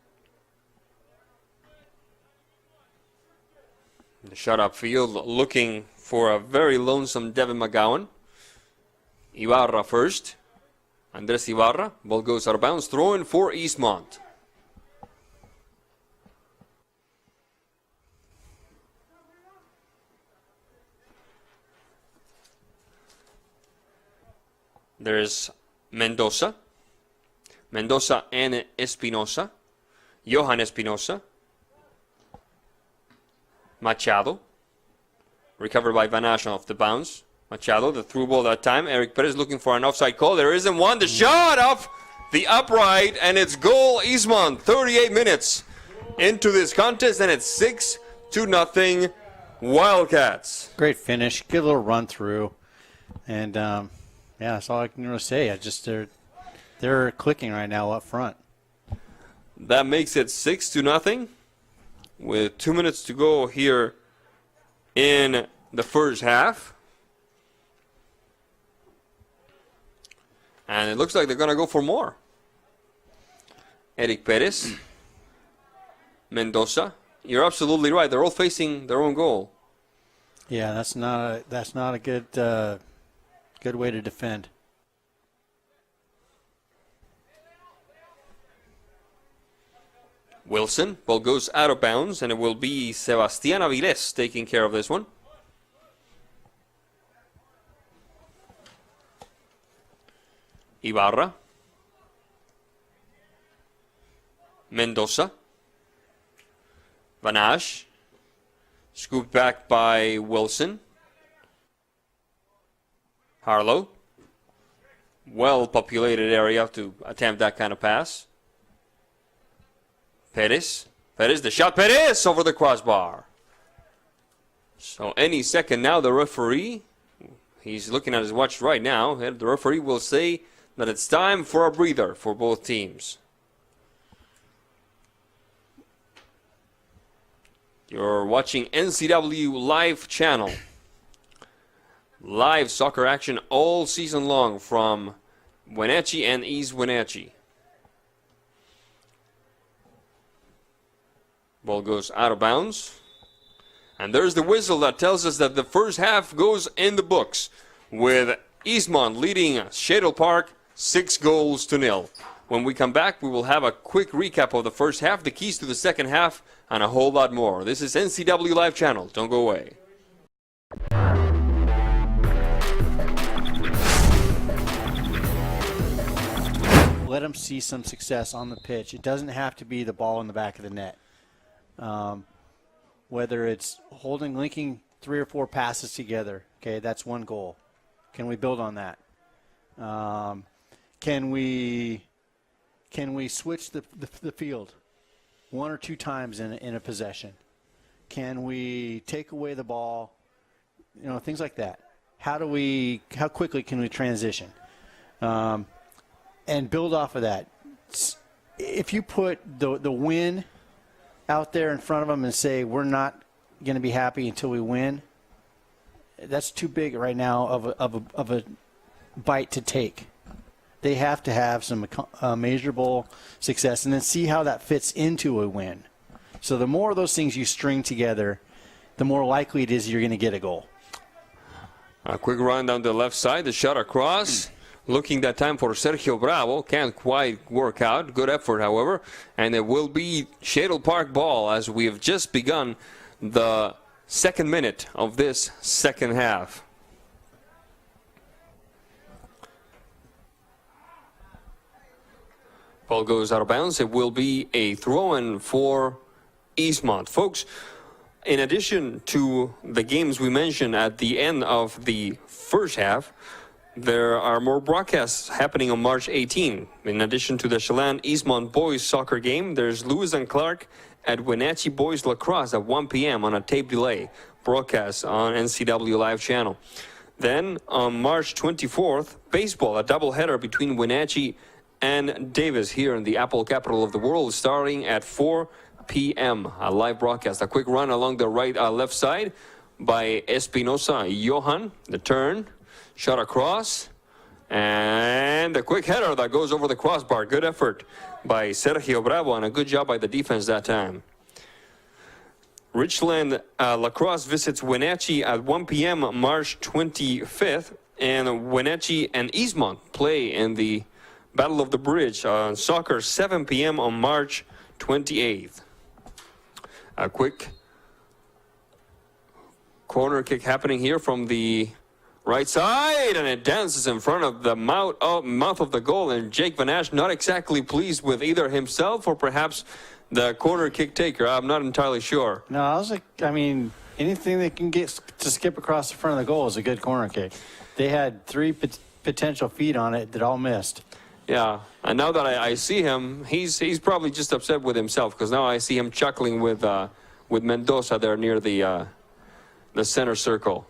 The shot upfield, looking for a very lonesome Devin McGowan. Ibarra first. Andres Ibarra. Ball goes out of bounds. Throw in for Eastmont. There's Mendoza. Mendoza and Espinosa. Johan Espinosa. Machado. Recovered by Vanash off the bounce. Machado, the through ball that time. Eric Perez looking for an offside call. There isn't one. The shot off the upright, and it's goal Eastmont. 38 minutes into this contest, and it's 6-0 Wildcats. Great finish. Good little run through. And, yeah, that's all I can really say. They're clicking right now up front. That makes it 6-0 with 2 minutes to go here in the first half. And it looks like they're going to go for more. Eric Perez. Mendoza. You're absolutely right. They're all facing their own goal. Yeah, that's not a good good way to defend. Wilson. Ball goes out of bounds, and it will be Sebastián Avilés taking care of this one. Ibarra. Mendoza. Vanash. Scooped back by Wilson. Harlow. Well-populated area to attempt that kind of pass. Perez. Perez, the shot. Perez over the crossbar. So any second now, the referee, he's looking at his watch right now, and the referee will say that it's time for a breather for both teams. You're watching NCW Live channel. Live soccer action all season long from Wenatchee and East Wenatchee. Ball goes out of bounds. And there's the whistle that tells us that the first half goes in the books, with Eastmont leading Shadle Park 6-0. When we come back, we will have a quick recap of the first half, the keys to the second half, and a whole lot more. This is NCW Live channel. Don't go away. Let them see some success on the pitch. It doesn't have to be the ball in the back of the net. Whether it's linking 3 or 4 passes together, okay, that's one goal. Can we build on that? Can we switch the field 1 or 2 times in a possession? Can we take away the ball? You know, things like that. How quickly can we transition? And build off of that. If you put the win out there in front of them and say we're not going to be happy until we win, that's too big right now of a bite to take. They have to have some measurable success and then see how that fits into a win. So the more of those things you string together, the more likely it is you're going to get a goal. A quick run down the left side, the shot across. Looking that time for Sergio Bravo. Can't quite work out. Good effort, however. And it will be Shadle Park ball as we have just begun the second minute of this second half. Ball goes out of bounds. It will be a throw-in for Eastmont. Folks, in addition to the games we mentioned at the end of the first half, there are more broadcasts happening on March 18. In addition to the Chelan Eastmont boys soccer game, there's Lewis and Clark at Wenatchee boys lacrosse at 1 p.m. on a tape delay broadcast on NCW Live channel. Then on March 24th, baseball, a doubleheader between Wenatchee and Davis here in the Apple capital of the world, starting at 4 p.m. A live broadcast. A quick run along the left side by Espinosa Johan. The turn, shot across, and the quick header that goes over the crossbar. Good effort by Sergio Bravo, and a good job by the defense that time. Richland Lacrosse visits Wenatchee at 1 p.m. March 25th, and Wenatchee and Eastmont play in the Battle of the Bridge on soccer 7 p.m. on March 28th. A quick corner kick happening here from the right side, and it dances in front of the mouth of the goal, and Jake Van Ash not exactly pleased with either himself or perhaps the corner kick taker. I'm not entirely sure. No, I mean, anything that can get to skip across the front of the goal is a good corner kick. They had 3 potential feet on it that all missed. Yeah, and now that I see him, he's probably just upset with himself, because now I see him chuckling with Mendoza there near the center circle.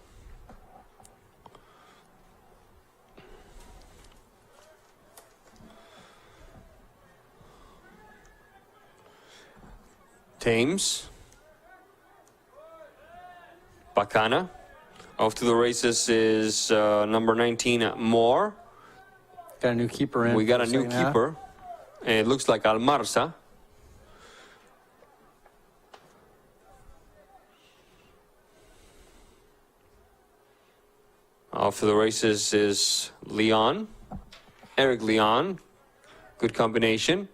Thames, Bacana. Off to the races is number 19, Moore. Got a new keeper in. We got a new keeper. It looks like Almarza. Off to the races is Leon. Eric Leon. Good combination.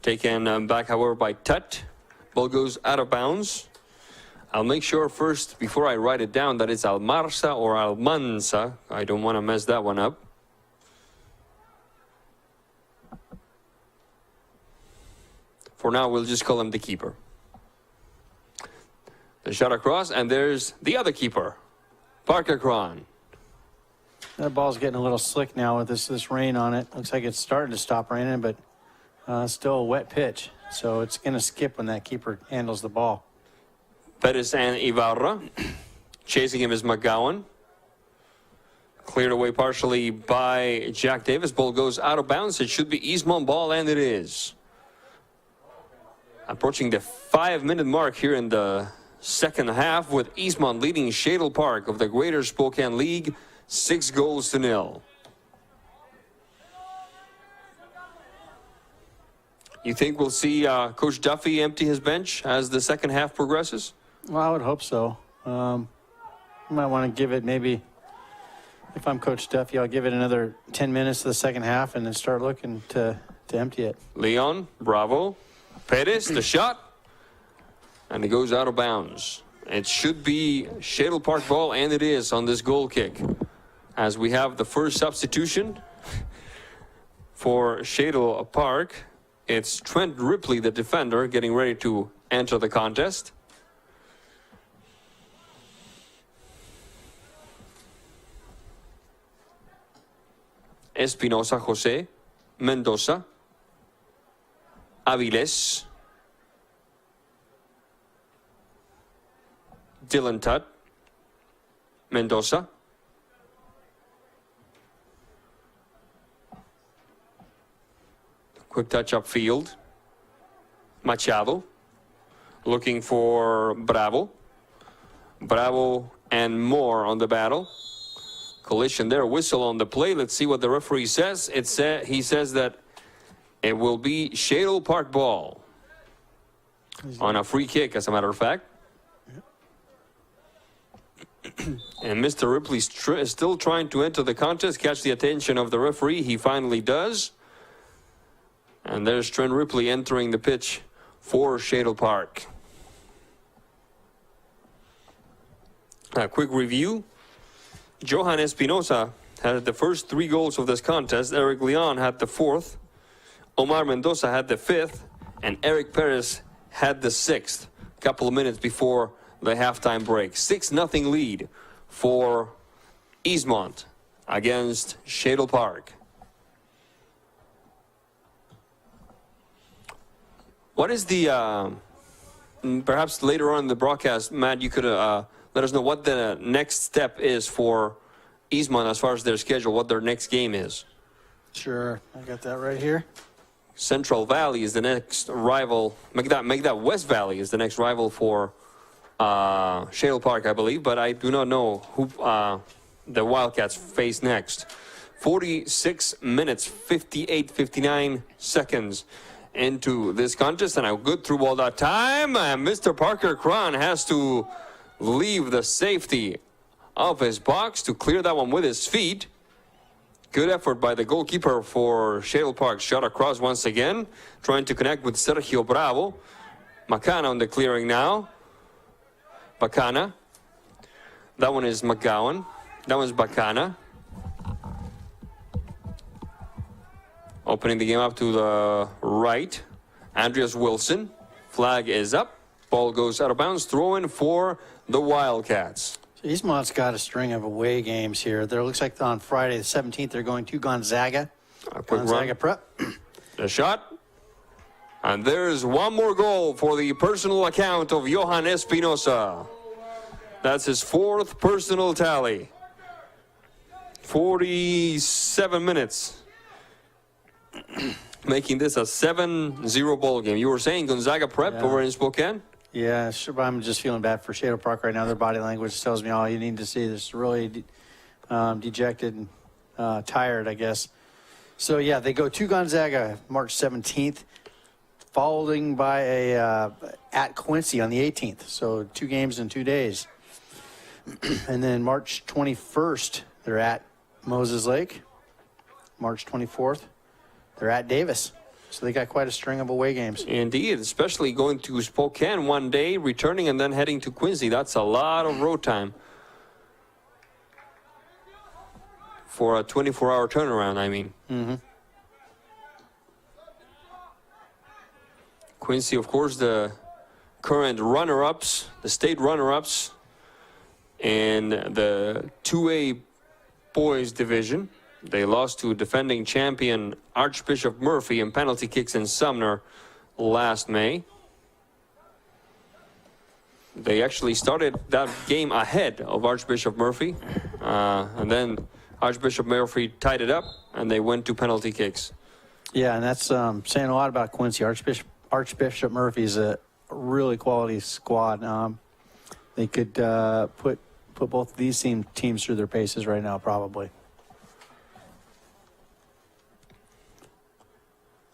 Taken back, however, by Tut. Ball goes out of bounds. I'll make sure first, before I write it down, that it's Almarza or Almanza. I don't want to mess that one up. For now, we'll just call him the keeper. The shot across, and there's the other keeper, Parker Cron. That ball's getting a little slick now with this rain on it. Looks like it's starting to stop raining, but still a wet pitch. So it's going to skip when that keeper handles the ball. Perez and Ibarra. Chasing him is McGowan. Cleared away partially by Jack Davis. Ball goes out of bounds. It should be Eastmont ball, and it is. Approaching the 5-minute mark here in the second half, with Eastmont leading Shadle Park of the Greater Spokane League 6-0. You think we'll see Coach Duffy empty his bench as the second half progresses? Well, I would hope so. You might want to give it maybe, if I'm Coach Duffy, I'll give it another 10 minutes to the second half and then start looking to empty it. Leon, Bravo. Perez, the shot, and it goes out of bounds. It should be Shadle Park ball, and it is on this goal kick. As we have the first substitution for Shadle Park, it's Trent Ripley, the defender, getting ready to enter the contest. Espinosa Jose, Mendoza, Aviles, Dylan Tutt, Mendoza, quick touch upfield, Machado, looking for Bravo, and Moore on the battle. Collision there, whistle on the play. Let's see what the referee says. He says that it will be Shadle Park ball on a free kick, as a matter of fact. And Mr. Ripley is still trying to enter the contest, catch the attention of the referee. He finally does. And there's Trent Ripley entering the pitch for Shadle Park. A quick review. Johan Espinosa had the first 3 goals of this contest. Eric Leon had the 4th. Omar Mendoza had the 5th. And Eric Perez had the 6th. A couple of minutes before the halftime break. 6-0 lead for Eastmont against Shadle Park. What is the, perhaps later on in the broadcast, Matt, you could let us know what the next step is for Eastmont as far as their schedule, what their next game is. Sure, I got that right here. Central Valley is the next rival. Make that West Valley is the next rival for Shadle Park, I believe, but I do not know who the Wildcats face next. 46 minutes, 59 seconds into this contest, and a good through ball that time. And Mr. Parker Cron has to leave the safety of his box to clear that one with his feet. Good effort by the goalkeeper for Shadle Park. Shot across once again, trying to connect with Sergio Bravo. Macana on the clearing now. Bacana. That one is McGowan. That one's Bacana. Opening the game up to the right. Andreas Wilson. Flag is up. Ball goes out of bounds. Throw in for the Wildcats. So Eastmont's got a string of away games here. There looks like on Friday the 17th they're going to Gonzaga. A quick Gonzaga run. Prep. A shot. And there's one more goal for the personal account of Johan Espinosa. That's his 4th personal tally. 47 minutes. Making this a 7-0 ball game. You were saying Gonzaga Prep over in Spokane? Yeah, sure, but I'm just feeling bad for Shadle Park right now. Their body language tells me all you need to see. They're really dejected and tired, I guess. So, yeah, they go to Gonzaga March 17th, following by a at Quincy on the 18th. So 2 games in 2 days. And then March 21st, they're at Moses Lake. March 24th, they're at Davis. So they got quite a string of away games. Indeed, especially going to Spokane one day, returning, and then heading to Quincy. That's a lot of road time for a 24-hour turnaround, I mean. Mm-hmm. Quincy, of course, the current runner-ups, the state runner-ups in the 2A boys division. They lost to defending champion Archbishop Murphy in penalty kicks in Sumner last May. They actually started that game ahead of Archbishop Murphy. And then Archbishop Murphy tied it up, and they went to penalty kicks. Yeah, and that's saying a lot about Quincy. Archbishop Murphy is a really quality squad. They could put both of these teams through their paces right now, probably.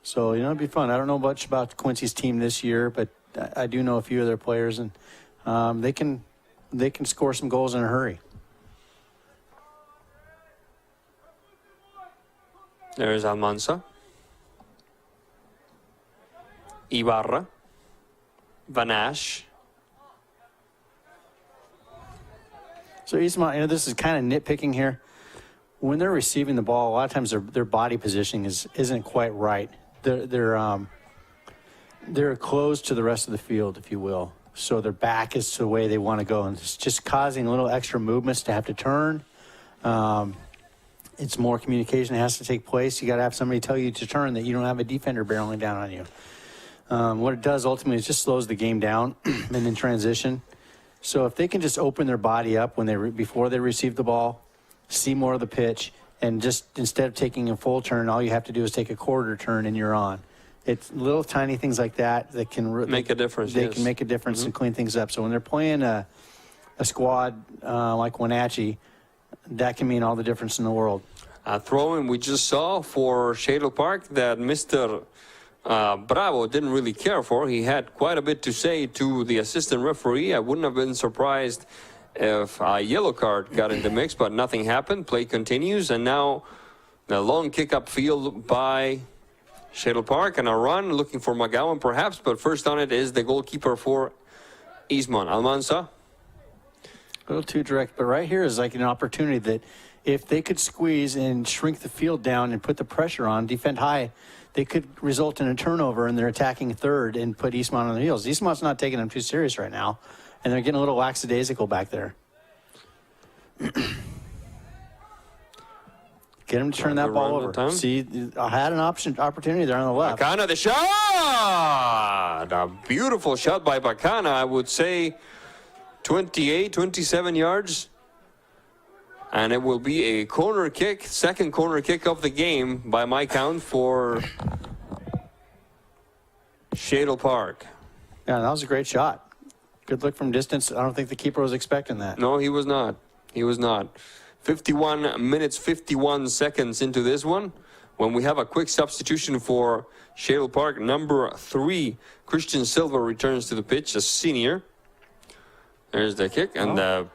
So, it'd be fun. I don't know much about Quincy's team this year, but I do know a few of their players, and they can score some goals in a hurry. There's Almanza. Ibarra. Vanash. So Eastmont, this is kind of nitpicking here. When they're receiving the ball, a lot of times their body positioning isn't quite right. They're closed to the rest of the field, if you will. So their back is to the way they want to go, and it's just causing a little extra movements to have to turn. It's more communication that has to take place. You got to have somebody tell you to turn, that you don't have a defender barreling down on you. What it does ultimately is just slows the game down and in transition. So if they can just open their body up before they receive the ball, see more of the pitch, and just instead of taking a full turn, all you have to do is take a quarter turn and you're on. It's little tiny things like that can make a difference. They can make a difference and clean things up. So when they're playing a squad like Wenatchee, that can mean all the difference in the world. A throw-in we just saw for Shadle Park that Mr. Bravo didn't really care for. He had quite a bit to say to the assistant referee. I wouldn't have been surprised if a yellow card got in the mix, but nothing happened. Play continues, and now the long kick upfield by Shadle Park, and a run looking for McGowan perhaps, but first on it is the goalkeeper for Eastmont, Almanza. A little too direct, but right here is like an opportunity that if they could squeeze and shrink the field down and put the pressure on, defend high, they could result in a turnover and they're attacking third and put Eastmont on their heels. Eastmont's not taking them too serious right now, and they're getting a little lackadaisical back there. Get him to turn that ball over. See, I had an opportunity there on the left. Bacana, the shot! A beautiful shot by Bacana. I would say 28, 27 yards. And it will be a corner kick, second corner kick of the game by my count for Shadle Park. Yeah, that was a great shot. Good look from distance. I don't think the keeper was expecting that. No, he was not. He was not. 51 minutes, 51 seconds into this one. When we have a quick substitution for Shadle Park, number 3, Christian Silva returns to the pitch, a senior. There's the kick, and the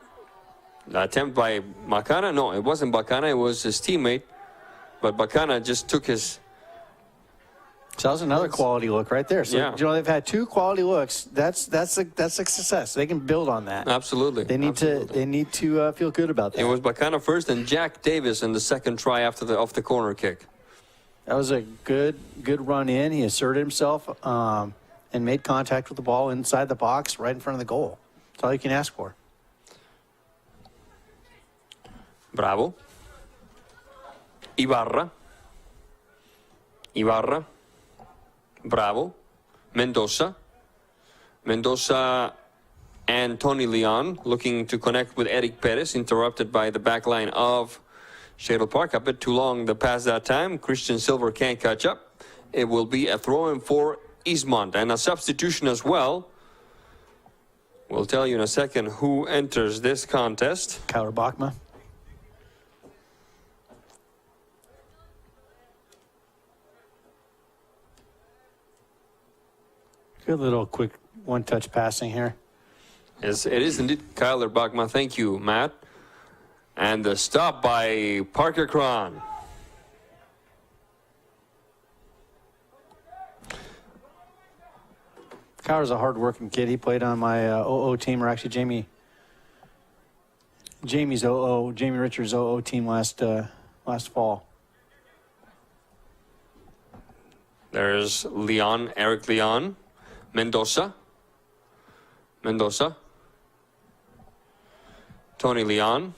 attempt by Bacana. No, it wasn't Bacana, it was his teammate. But Bacana just took his... So that was another quality look right there. So, yeah. You know, they've had 2 quality looks. That's a success. They can build on that. Absolutely. They need to feel good about that. It was Bacana first and Jack Davis in the second try after off the corner kick. That was a good run in. He asserted himself and made contact with the ball inside the box right in front of the goal. That's all you can ask for. Bravo. Ibarra. Bravo. Mendoza and Tony Leon looking to connect with Eric Perez, interrupted by the back line of Shadle Park. A bit too long the pass that time. Christian Silver can't catch up. It will be a throw-in for Eastmont and a substitution as well. We'll tell you in a second who enters this contest. Kyler Bachma. Good little quick one-touch passing here. Yes, it is indeed Kyler Bachma. Thank you, Matt. And the stop by Parker Cron. Kyler's a hard-working kid. He played on my OO team, or actually Jamie Richards' OO team last fall. There's Leon, Eric Leon. Mendoza. Tony Leon.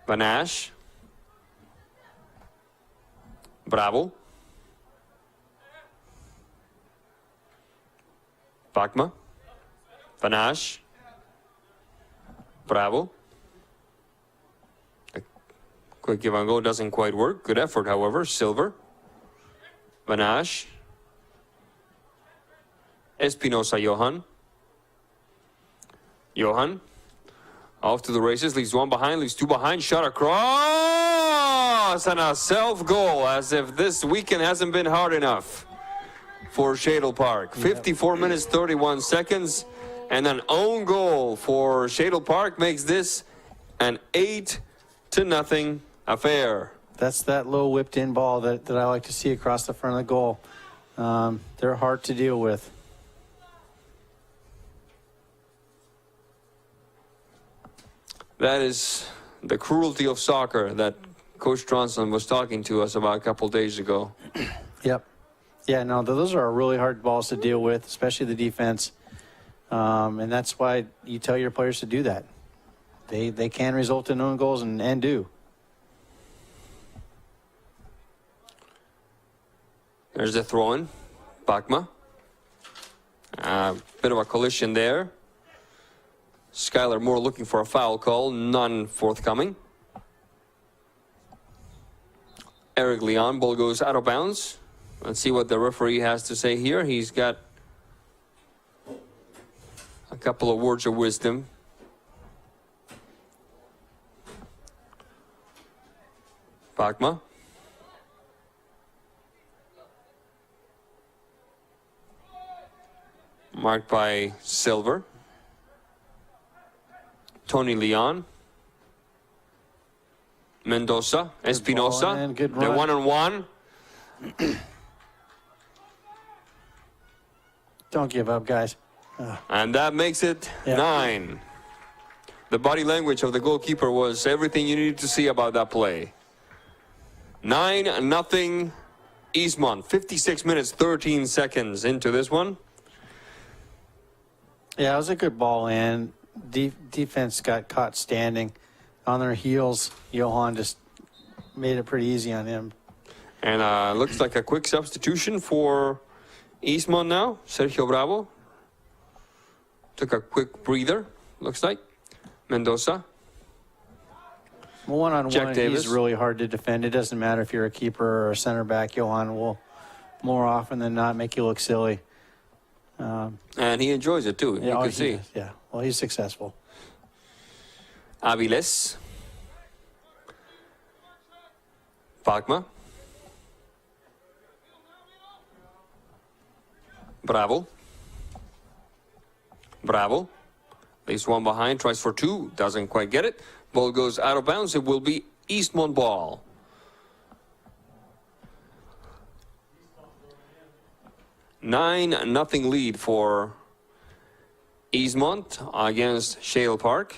Vanash. Bravo. Bachma. Vanash. Bravo. A quick give and go doesn't quite work. Good effort, however. Silver. Vanash. Espinosa Johan. Off to the races, leaves 1 behind, leaves 2 behind, shot across, and a self-goal, as if this weekend hasn't been hard enough for Shadle Park. 54 minutes, 31 seconds, and an own goal for Shadle Park makes this an 8-0 affair. That's that low whipped-in ball that I like to see across the front of the goal. They're hard to deal with. That is the cruelty of soccer that Coach Johnson was talking to us about a couple days ago. Yep. Yeah, no, those are really hard balls to deal with, especially the defense. And that's why you tell your players to do that. They can result in own goals and do. There's the throw-in. Bachma. Bit of a collision there. Skylar Moore looking for a foul call, none forthcoming. Eric Leon, ball goes out of bounds. Let's see what the referee has to say here. He's got a couple of words of wisdom. Bachma. Marked by Silver. Tony Leon. Mendoza, Espinosa. man. Good They're run. 1-on-1. Don't give up, guys. And that makes it Yeah. 9. The body language of the goalkeeper was everything you needed to see about that play. 9-0 Eastmont. 56 minutes, 13 seconds into this one. Yeah, it was a good ball in. Defense got caught standing on their heels. Johan just made it pretty easy on him. And looks like a quick substitution for Eastmont now. Sergio Bravo took a quick breather, looks like. Mendoza. Well, one-on-one, Jack Davis. he's really hard to defend. It doesn't matter if you're a keeper or a center back. Johan will, more often than not, make you look silly. And he enjoys it too, you can see. Yeah, well, he's successful. Aviles. Pagma. Bravo. Bravo. Leaves one behind, tries for two, doesn't quite get it. Ball goes out of bounds. It will be Eastmont ball. Nothing lead for Eastmont against Shadle Park.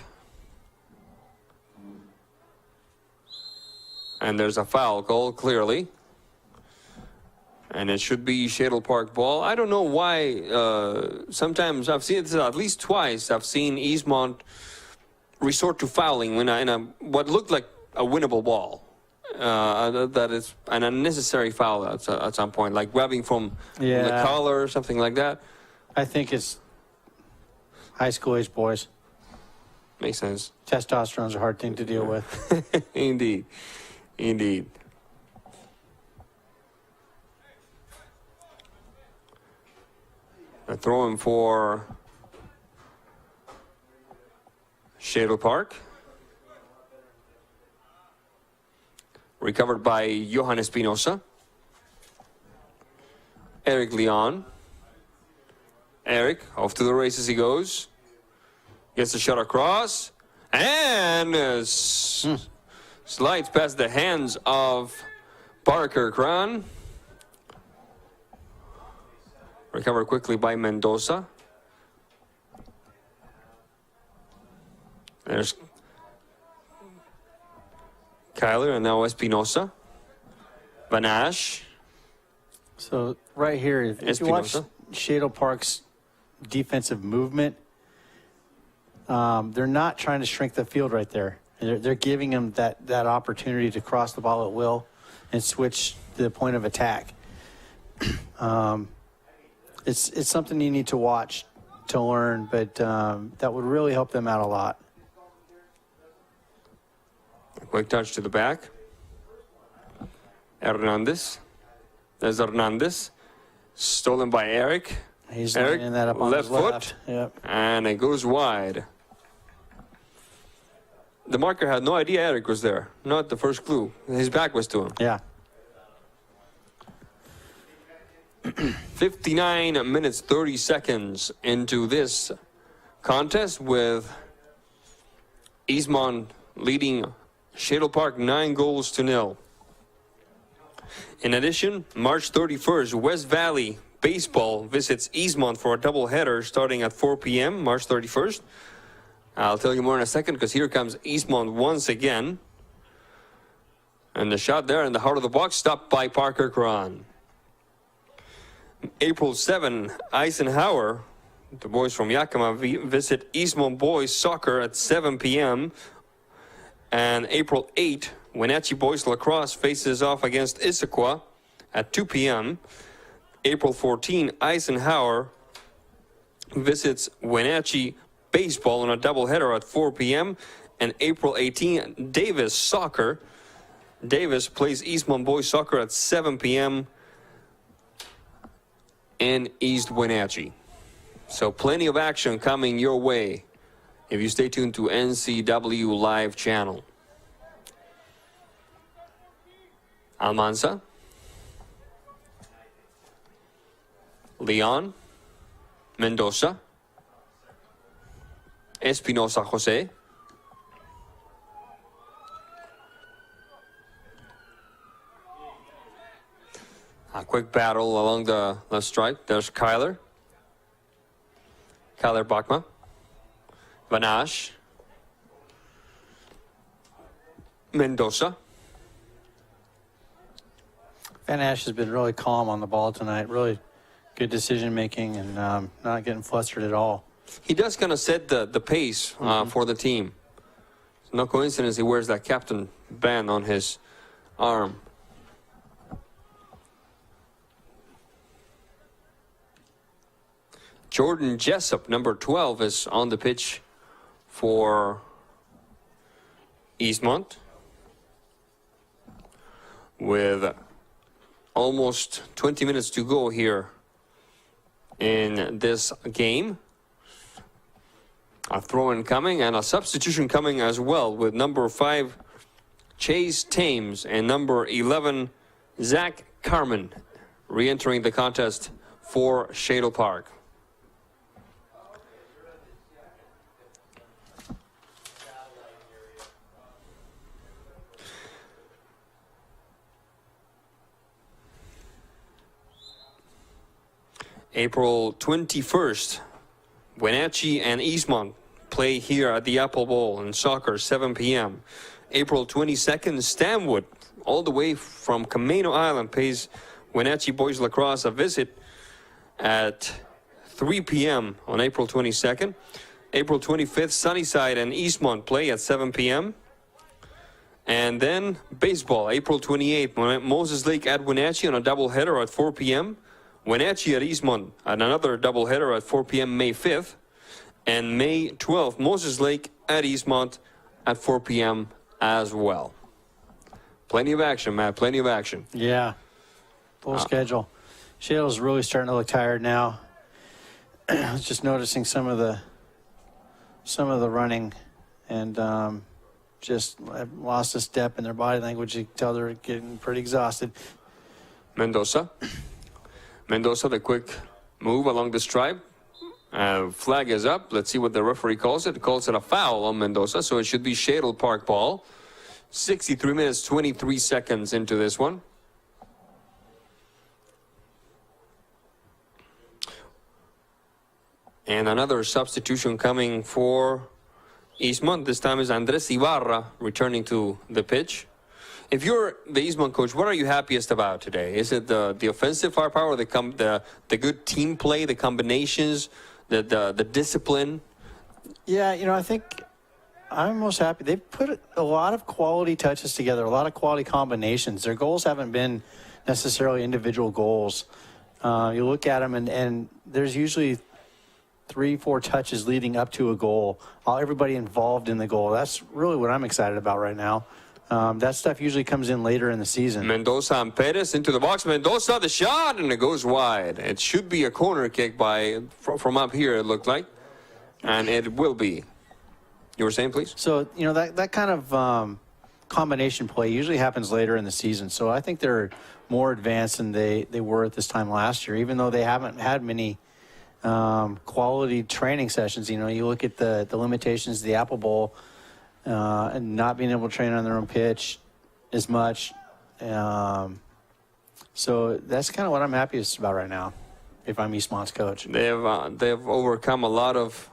And there's a foul call, clearly. And it should be Shadle Park ball. I don't know why. Sometimes I've seen it at least twice. I've seen Eastmont resort to fouling when in a what looked like a winnable ball. That is an unnecessary foul at some point, like grabbing from the collar or something like that. I think it's high school age boys. Makes sense. Testosterone's a hard thing to deal with. Indeed. Indeed. A throw-in for Shadle Park. Recovered by Johan Espinosa. Eric Leon. Eric, off to the races he goes. Gets the shot across. And slides past the hands of Parker Kran. Recovered quickly by Mendoza. There's Kyler and now Espinosa. Vanash. So right here, if you watch Shadle Park's defensive movement, they're not trying to shrink the field right there. They're giving them that opportunity to cross the ball at will and switch to the point of attack. It's something you need to watch to learn, but that would really help them out a lot. Quick touch to the back. Hernandez. There's Hernandez. Stolen by Eric. He's Eric, lining that up on left his foot. left. Yep. And it goes wide. The marker had no idea Eric was there. Not the first clue. His back was to him. Yeah. 59 minutes, 30 seconds into this contest with Eastmont leading Shadle Park 9-0. In addition, March 31st, West Valley Baseball visits Eastmont for a doubleheader starting at 4 p.m. March 31st. I'll tell you more in a second because here comes Eastmont once again. And the shot there in the heart of the box stopped by Parker Cron. April 7, Eisenhower, the boys from Yakima, visit Eastmont Boys Soccer at 7 p.m. And April 8, Wenatchee Boys Lacrosse faces off against Issaquah at 2 p.m. April 14, Eisenhower visits Wenatchee Baseball on a doubleheader at 4 p.m. And April 18, Davis Soccer. Davis plays Eastmont Boys Soccer at 7 p.m. in East Wenatchee. So plenty of action coming your way if you stay tuned to NCW Live channel. Almanza. Leon. Mendoza. Espinosa Jose. quick battle along the left stripe. There's Kyler Bachma, Vanash, Mendoza. Van Ash has been really calm on the ball tonight. Really good decision making and not getting flustered at all. He does kind of set the pace for the team. It's no coincidence he wears that captain band on his arm. Jordan Jessup, number 12, is on the pitch for Eastmont with almost 20 minutes to go here in this game. A throw-in coming and a substitution coming as well, with number 5 Chase Thames and number 11 Zach Carmen re-entering the contest for Shadle Park. April 21st, Wenatchee and Eastmont play here at the Apple Bowl in soccer, 7 p.m. April 22nd, Stanwood, all the way from Camino Island, pays Wenatchee Boys Lacrosse a visit at 3 p.m. on April 22nd. April 25th, Sunnyside and Eastmont play at 7 p.m. And then baseball, April 28th, Moses Lake at Wenatchee on a doubleheader at 4 p.m. Wenatchee at Eastmont at another doubleheader at 4 p.m. May 5th. And May 12th, Moses Lake at Eastmont at 4 p.m. as well. Plenty of action, Matt. Plenty of action. Yeah. Full schedule. Shadle's really starting to look tired now. I was just noticing some of the running and just lost a step in their body language. You can tell they're getting pretty exhausted. Mendoza, the quick move along the stripe. Flag is up. Let's see what the referee calls it. He calls it a foul on Mendoza, so it should be Shadle Park ball. 63 minutes, 23 seconds into this one. And another substitution coming for Eastmont. This time is Andres Ibarra returning to the pitch. If you're the Eastmont coach, what are you happiest about today? Is it the offensive firepower, the good team play, the combinations, the discipline? Yeah, I think I'm most happy. They've put a lot of quality touches together, a lot of quality combinations. Their goals haven't been necessarily individual goals. You look at them, and there's usually 3-4 touches leading up to a goal. Everybody involved in the goal. That's really what I'm excited about right now. That stuff usually comes in later in the season. Mendoza and Perez into the box. Mendoza, the shot, and it goes wide. It should be a corner kick from up here, it looked like. And it will be. You were saying, please? So, that kind of combination play usually happens later in the season. So I think they're more advanced than they were at this time last year, even though they haven't had many quality training sessions. You look at the limitations of the Apple Bowl, and not being able to train on their own pitch as much. So that's kind of what I'm happiest about right now, if I'm Eastmont's coach. They have overcome a lot of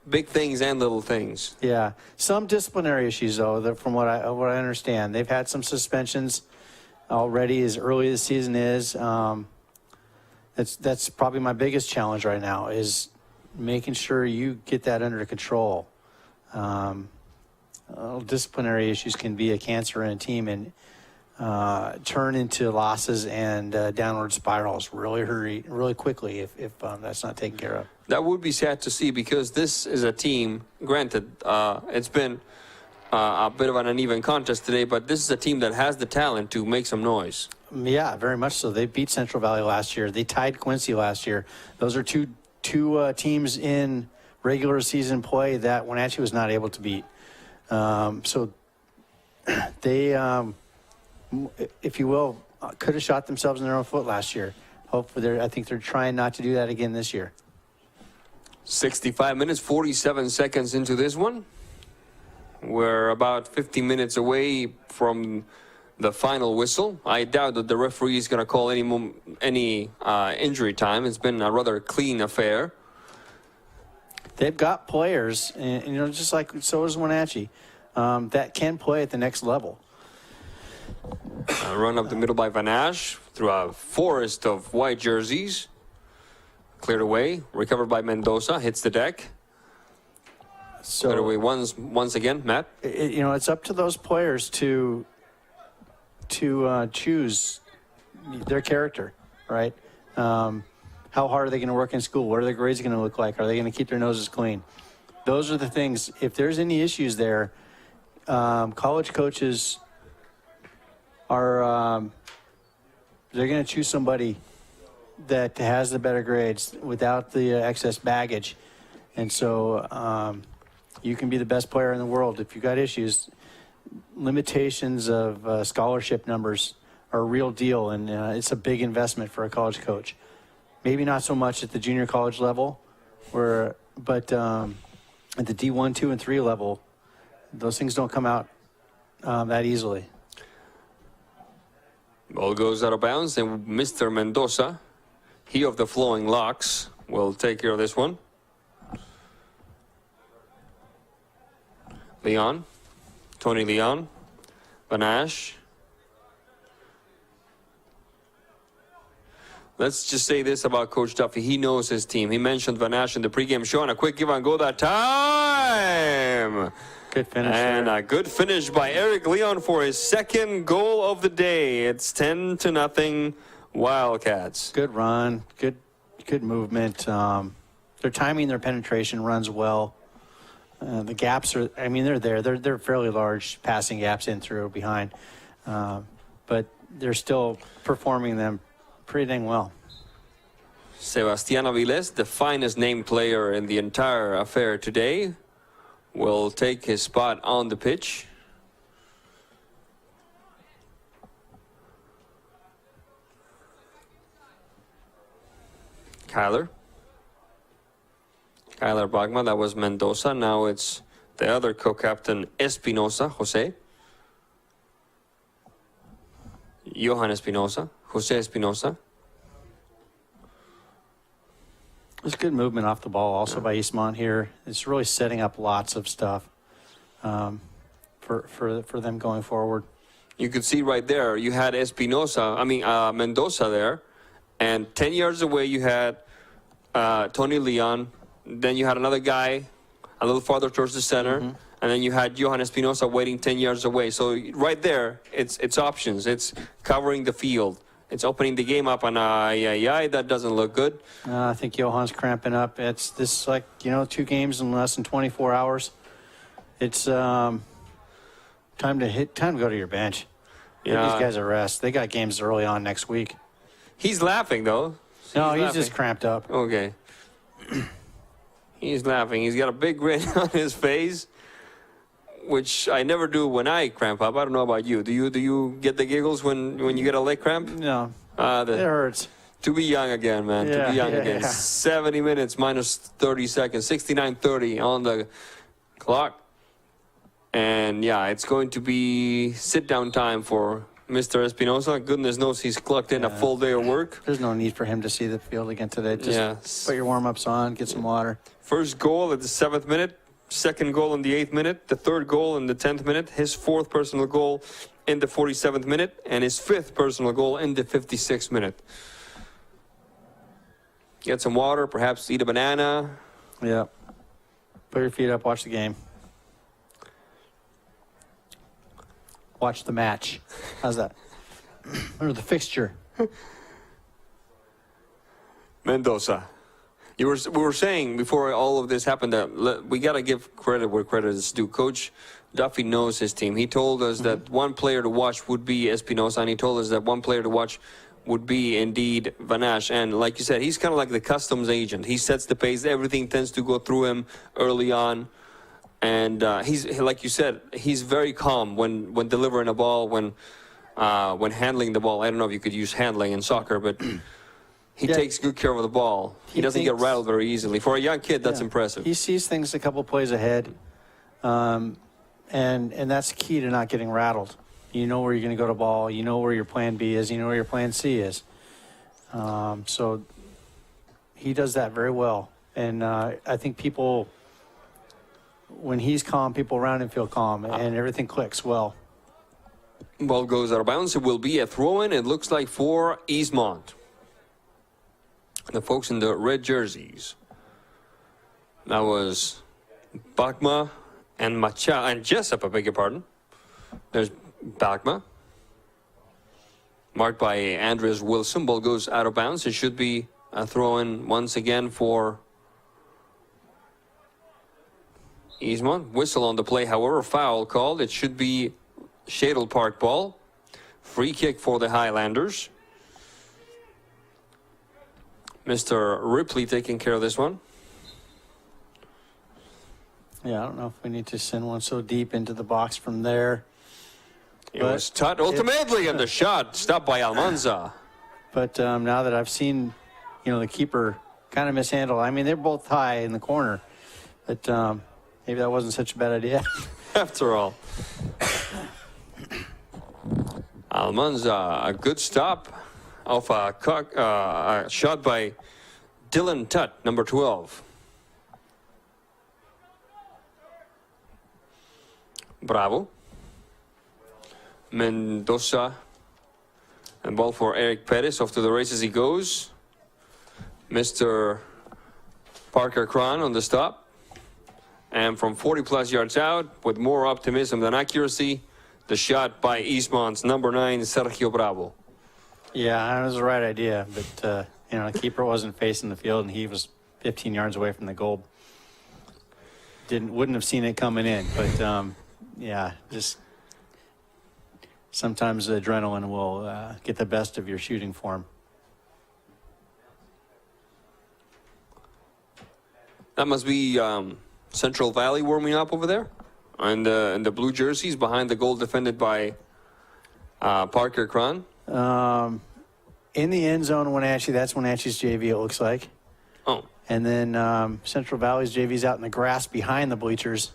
big things and little things. Yeah, some disciplinary issues though. From what I understand, they've had some suspensions already as early as the season is. That's probably my biggest challenge right now, is making sure you get that under control. Disciplinary issues can be a cancer in a team and turn into losses and downward spirals really quickly if that's not taken care of. That would be sad to see, because this is a team, granted, it's been a bit of an uneven contest today, but this is a team that has the talent to make some noise. Yeah, very much so. They beat Central Valley last year. They tied Quincy last year. Those are two teams in regular season play that Wenatchee was not able to beat. So they, if you will, could have shot themselves in their own foot last year. Hopefully, I think they're trying not to do that again this year. 65 minutes, 47 seconds into this one. We're about 50 minutes away from the final whistle. I doubt that the referee is going to call any injury time. It's been a rather clean affair. They've got players, and just like so does Wenatchee, that can play at the next level. Run up the middle by Van Asch through a forest of white jerseys. Cleared away, recovered by Mendoza, hits the deck. So Cleared away once again, Matt. It's up to those players to choose their character, right? How hard are they going to work in school? What are their grades going to look like? Are they going to keep their noses clean? Those are the things. If there's any issues there, college coaches are they're going to choose somebody that has the better grades without the excess baggage. And so you can be the best player in the world. If you've got issues, limitations of scholarship numbers are a real deal, and it's a big investment for a college coach. Maybe not so much at the junior college level, but at the D1, 2, and 3 level, those things don't come out that easily. Ball goes out of bounds, and Mr. Mendoza, he of the flowing locks, will take care of this one. Leon, Tony Leon, Van Asch. Let's just say this about Coach Duffy. He knows his team. He mentioned Van Asch in the pregame show, and a quick give and go that time. Good finish. And there. a good finish by Eric Leon for his second goal of the day. It's 10-0 Wildcats. Good run, good movement. Their timing, their penetration runs well. The gaps are, they're there. They're fairly large passing gaps in, through, behind. But they're still performing them pretty dang well. Sebastián Avilés, the finest named player in the entire affair today, will take his spot on the pitch. Kyler Bagma, that was Mendoza. Now it's the other co-captain, Espinosa, Jose. Johan Espinosa, Jose Espinosa. There's good movement off the ball also by Eastmont here. It's really setting up lots of stuff for them going forward. You could see right there, you had Mendoza there, and 10 yards away you had Tony Leon. Then you had another guy a little farther towards the center, and then you had Johan Espinosa waiting 10 yards away. So right there, it's options. It's covering the field. It's opening the game up, and that doesn't look good. I think Johan's cramping up. It's this, 2 games in less than 24 hours. It's time to go to your bench. Give these guys a rest. They got games early on next week. He's laughing, though. He's just cramped up. Okay. He's laughing. He's got a big grin on his face, which I never do when I cramp up. I don't know about you. Do you get the giggles when you get a leg cramp? No. It hurts. To be young again, man. To be young again. 70 minutes minus 30 seconds. 69:30 on the clock. And it's going to be sit-down time for Mr. Espinosa. Goodness knows he's clocked in a full day of work. There's no need for him to see the field again today. Just put your warm-ups on, get some water. First goal at the 7th minute. Second goal in the 8th minute. The third goal in the 10th minute. His 4th personal goal in the 47th minute. And his 5th personal goal in the 56th minute. Get some water, perhaps eat a banana. Yeah. Put your feet up, watch the game. Watch the match. How's that? Or the fixture. Mendoza. We were saying before all of this happened that we got to give credit where credit is due. Coach Duffy knows his team. He told us that one player to watch would be Espinosa, and he told us that one player to watch would be indeed Van Asch. And like you said, he's kind of like the customs agent. He sets the pace. Everything tends to go through him early on. And he's, like you said, he's very calm when delivering a ball, when handling the ball. I don't know if you could use handling in soccer, but he takes good care of the ball. He doesn't get rattled very easily. For a young kid, that's impressive. He sees things a couple plays ahead, and that's key to not getting rattled. You know where you're going to go to ball. You know where your plan B is. You know where your plan C is. So he does that very well. And I think people, when he's calm, people around him feel calm, and everything clicks well. Ball goes out of bounds. It will be a throw-in, it looks like, for Eastmont. The folks in the red jerseys. That was Bakma and Jessup, I beg your pardon. There's Bakma. Marked by Andreas Wilson. Ball goes out of bounds. It should be a throw-in once again for Eastmont. Whistle on the play, however, foul called. It should be Shadle Park ball. Free kick for the Highlanders. Mr. Ripley taking care of this one. Yeah, I don't know if we need to send one so deep into the box from there. It was Tut ultimately, and the shot stopped by Almanza. But now that I've seen, the keeper kind of mishandle. I mean, they're both high in the corner. But maybe that wasn't such a bad idea. After all. Almanza, a good stop off a shot by Dylan Tut, number 12. Bravo. Mendoza. And ball for Eric Perez. Off to the races he goes. Mr. Parker Cron on the stop. And from 40-plus yards out, with more optimism than accuracy, the shot by Eastmont's number 9, Sergio Bravo. Yeah, that was the right idea. But, the keeper wasn't facing the field, and he was 15 yards away from the goal. Wouldn't have seen it coming in. But, yeah, just sometimes the adrenaline will get the best of your shooting form. That must be Central Valley warming up over there. And the blue jerseys behind the goal defended by Parker Cron. In the end zone, Wenatchee, that's Wenatchee's JV, it looks like. Oh. And then Central Valley's JV's out in the grass behind the bleachers.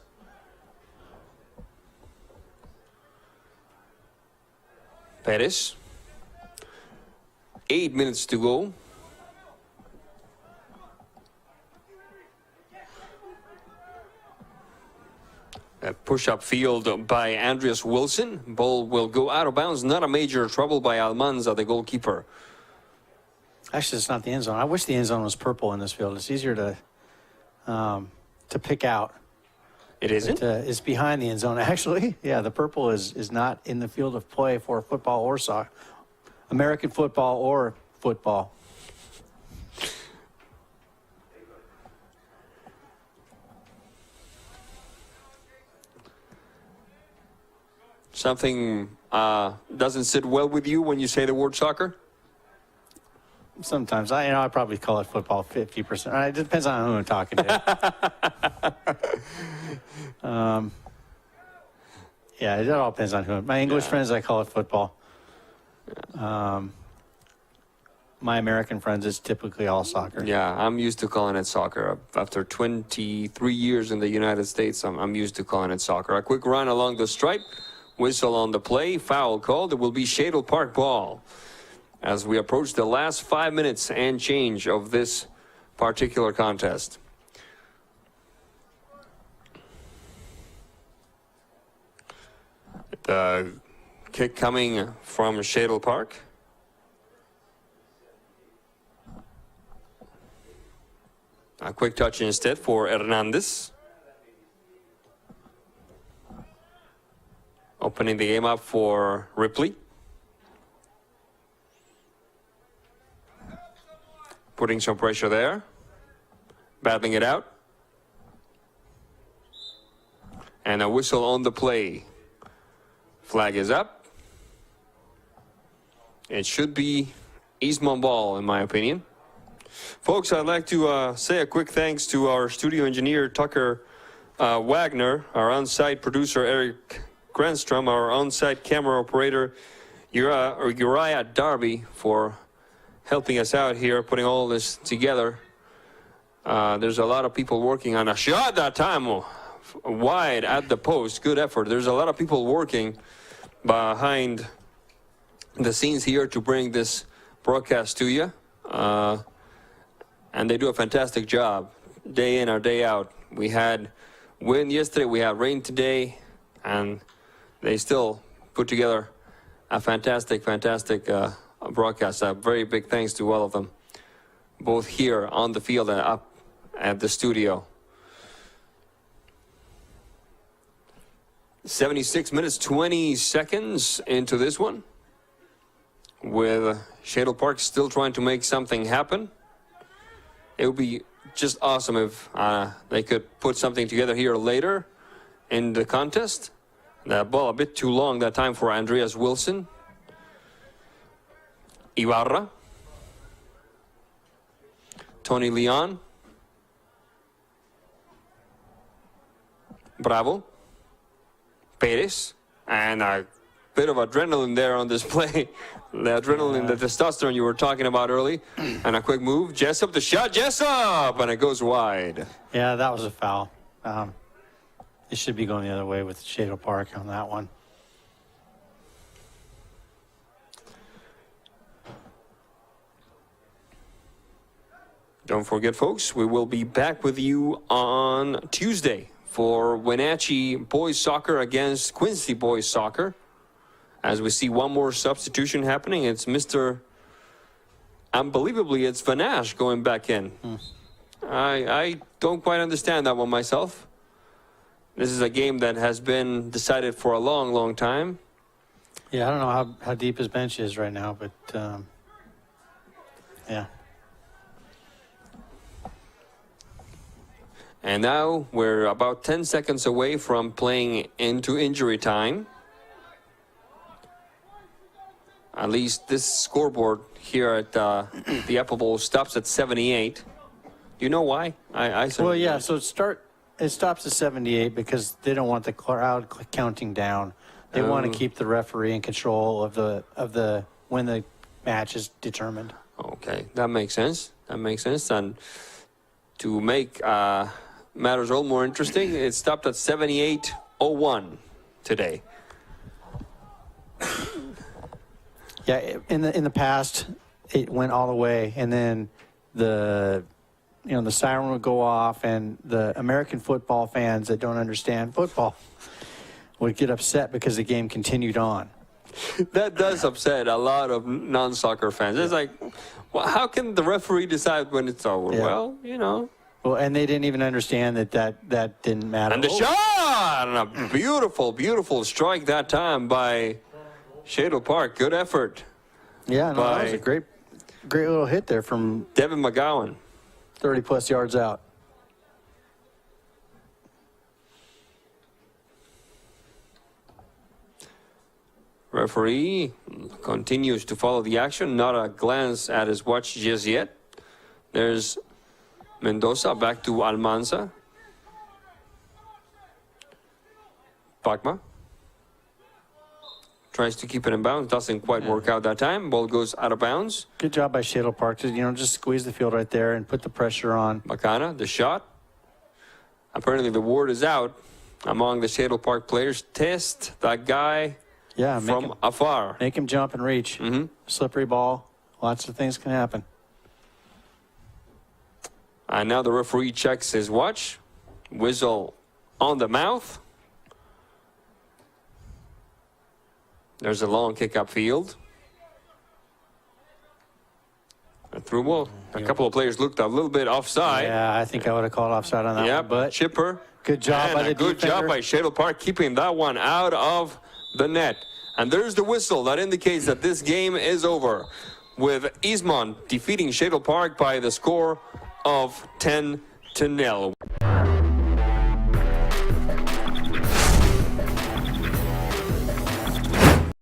Perez. 8 minutes to go. A push-up field by Andreas Wilson. Ball will go out of bounds. Not a major trouble by Almanza, the goalkeeper. Actually, it's not the end zone. I wish the end zone was purple in this field. It's easier to pick out. It isn't? It's behind the end zone, actually. Yeah, the purple is not in the field of play for football or soccer. American football or football. Something doesn't sit well with you when you say the word soccer? Sometimes. I probably call it football 50%. It depends on who I'm talking to. Yeah, it all depends on who. My English friends, I call it football. My American friends, it's typically all soccer. Yeah, I'm used to calling it soccer. After 23 years in the United States, I'm used to calling it soccer. A quick run along the stripe. Whistle on the play. Foul called. It will be Shadle Park ball. As we approach the last 5 minutes and change of this particular contest. The kick coming from Shadle Park. A quick touch instead for Hernandez. Opening the game up for Ripley. Putting some pressure there. Battling it out. And a whistle on the play. Flag is up. It should be Eastmont ball, in my opinion. Folks, I'd like to say a quick thanks to our studio engineer, Tucker Wagner, our on-site producer, Eric Grenstrom, our on-site camera operator, Uriah Darby, for helping us out here, putting all this together. There's a lot of people working on a shot that time, wide at the post. Good effort. There's a lot of people working behind the scenes here to bring this broadcast to you. And they do a fantastic job day in or day out. We had wind yesterday, we had rain today, and they still put together a fantastic broadcast. A very big thanks to all of them, both here on the field and up at the studio. 76 minutes, 20 seconds into this one, with Shadle Park still trying to make something happen. It would be just awesome if they could put something together here later in the contest. That ball a bit too long that time for Andreas Wilson. Ibarra. Tony Leon. Bravo. Perez. And a bit of adrenaline there on display. The adrenaline, the testosterone you were talking about early. And a quick move. Jessup, the shot. Jessup! And it goes wide. Yeah, that was a foul. It should be going the other way with Shadle Park on that one. Don't forget, folks, we will be back with you on Tuesday for Wenatchee Boys Soccer against Quincy Boys Soccer. As we see one more substitution happening, it's unbelievably, it's Vanash going back in. I don't quite understand that one myself. This is a game that has been decided for a long, long time. Yeah, I don't know how deep his bench is right now, but yeah. And now we're about 10 seconds away from playing into injury time. At least this scoreboard here at the Apple Bowl stops at 78. Do you know why? Well, yeah, so it stops at 78 because they don't want the crowd counting down. They want to keep the referee in control of the when the match is determined. Okay, that makes sense. That makes sense. And to make matters all more interesting, it stopped at 78:01 today. Yeah, in the past, it went all the way, and then the siren would go off, and the American football fans that don't understand football would get upset because the game continued on. That does upset a lot of non-soccer fans. It's like, well, how can the referee decide when it's over? Yeah. Well, Well, and they didn't even understand that didn't matter. And the shot! And a beautiful, beautiful strike that time by Shadle Park. Good effort. Yeah, no, that was a great little hit there from Devin McGowan. 30-plus yards out. Referee continues to follow the action. Not a glance at his watch just yet. There's Mendoza back to Almanza. Pacma tries to keep it in bounds. Doesn't quite work out that time. Ball goes out of bounds. Good job by Shadle Park to just squeeze the field right there and put the pressure on. Makana, the shot. Apparently the word is out among the Shadle Park players. Test that guy from afar. Make him jump and reach. Slippery ball. Lots of things can happen. And now the referee checks his watch. Whistle on the mouth. There's a long kick upfield. A through ball. A couple of players looked a little bit offside. Yeah, I think I would have called offside on that one. But Chipper. Good job by the defender. Good job by Shadle Park keeping that one out of the net. And there's the whistle that indicates that this game is over, with Eastmont defeating Shadle Park by the score of 10-0.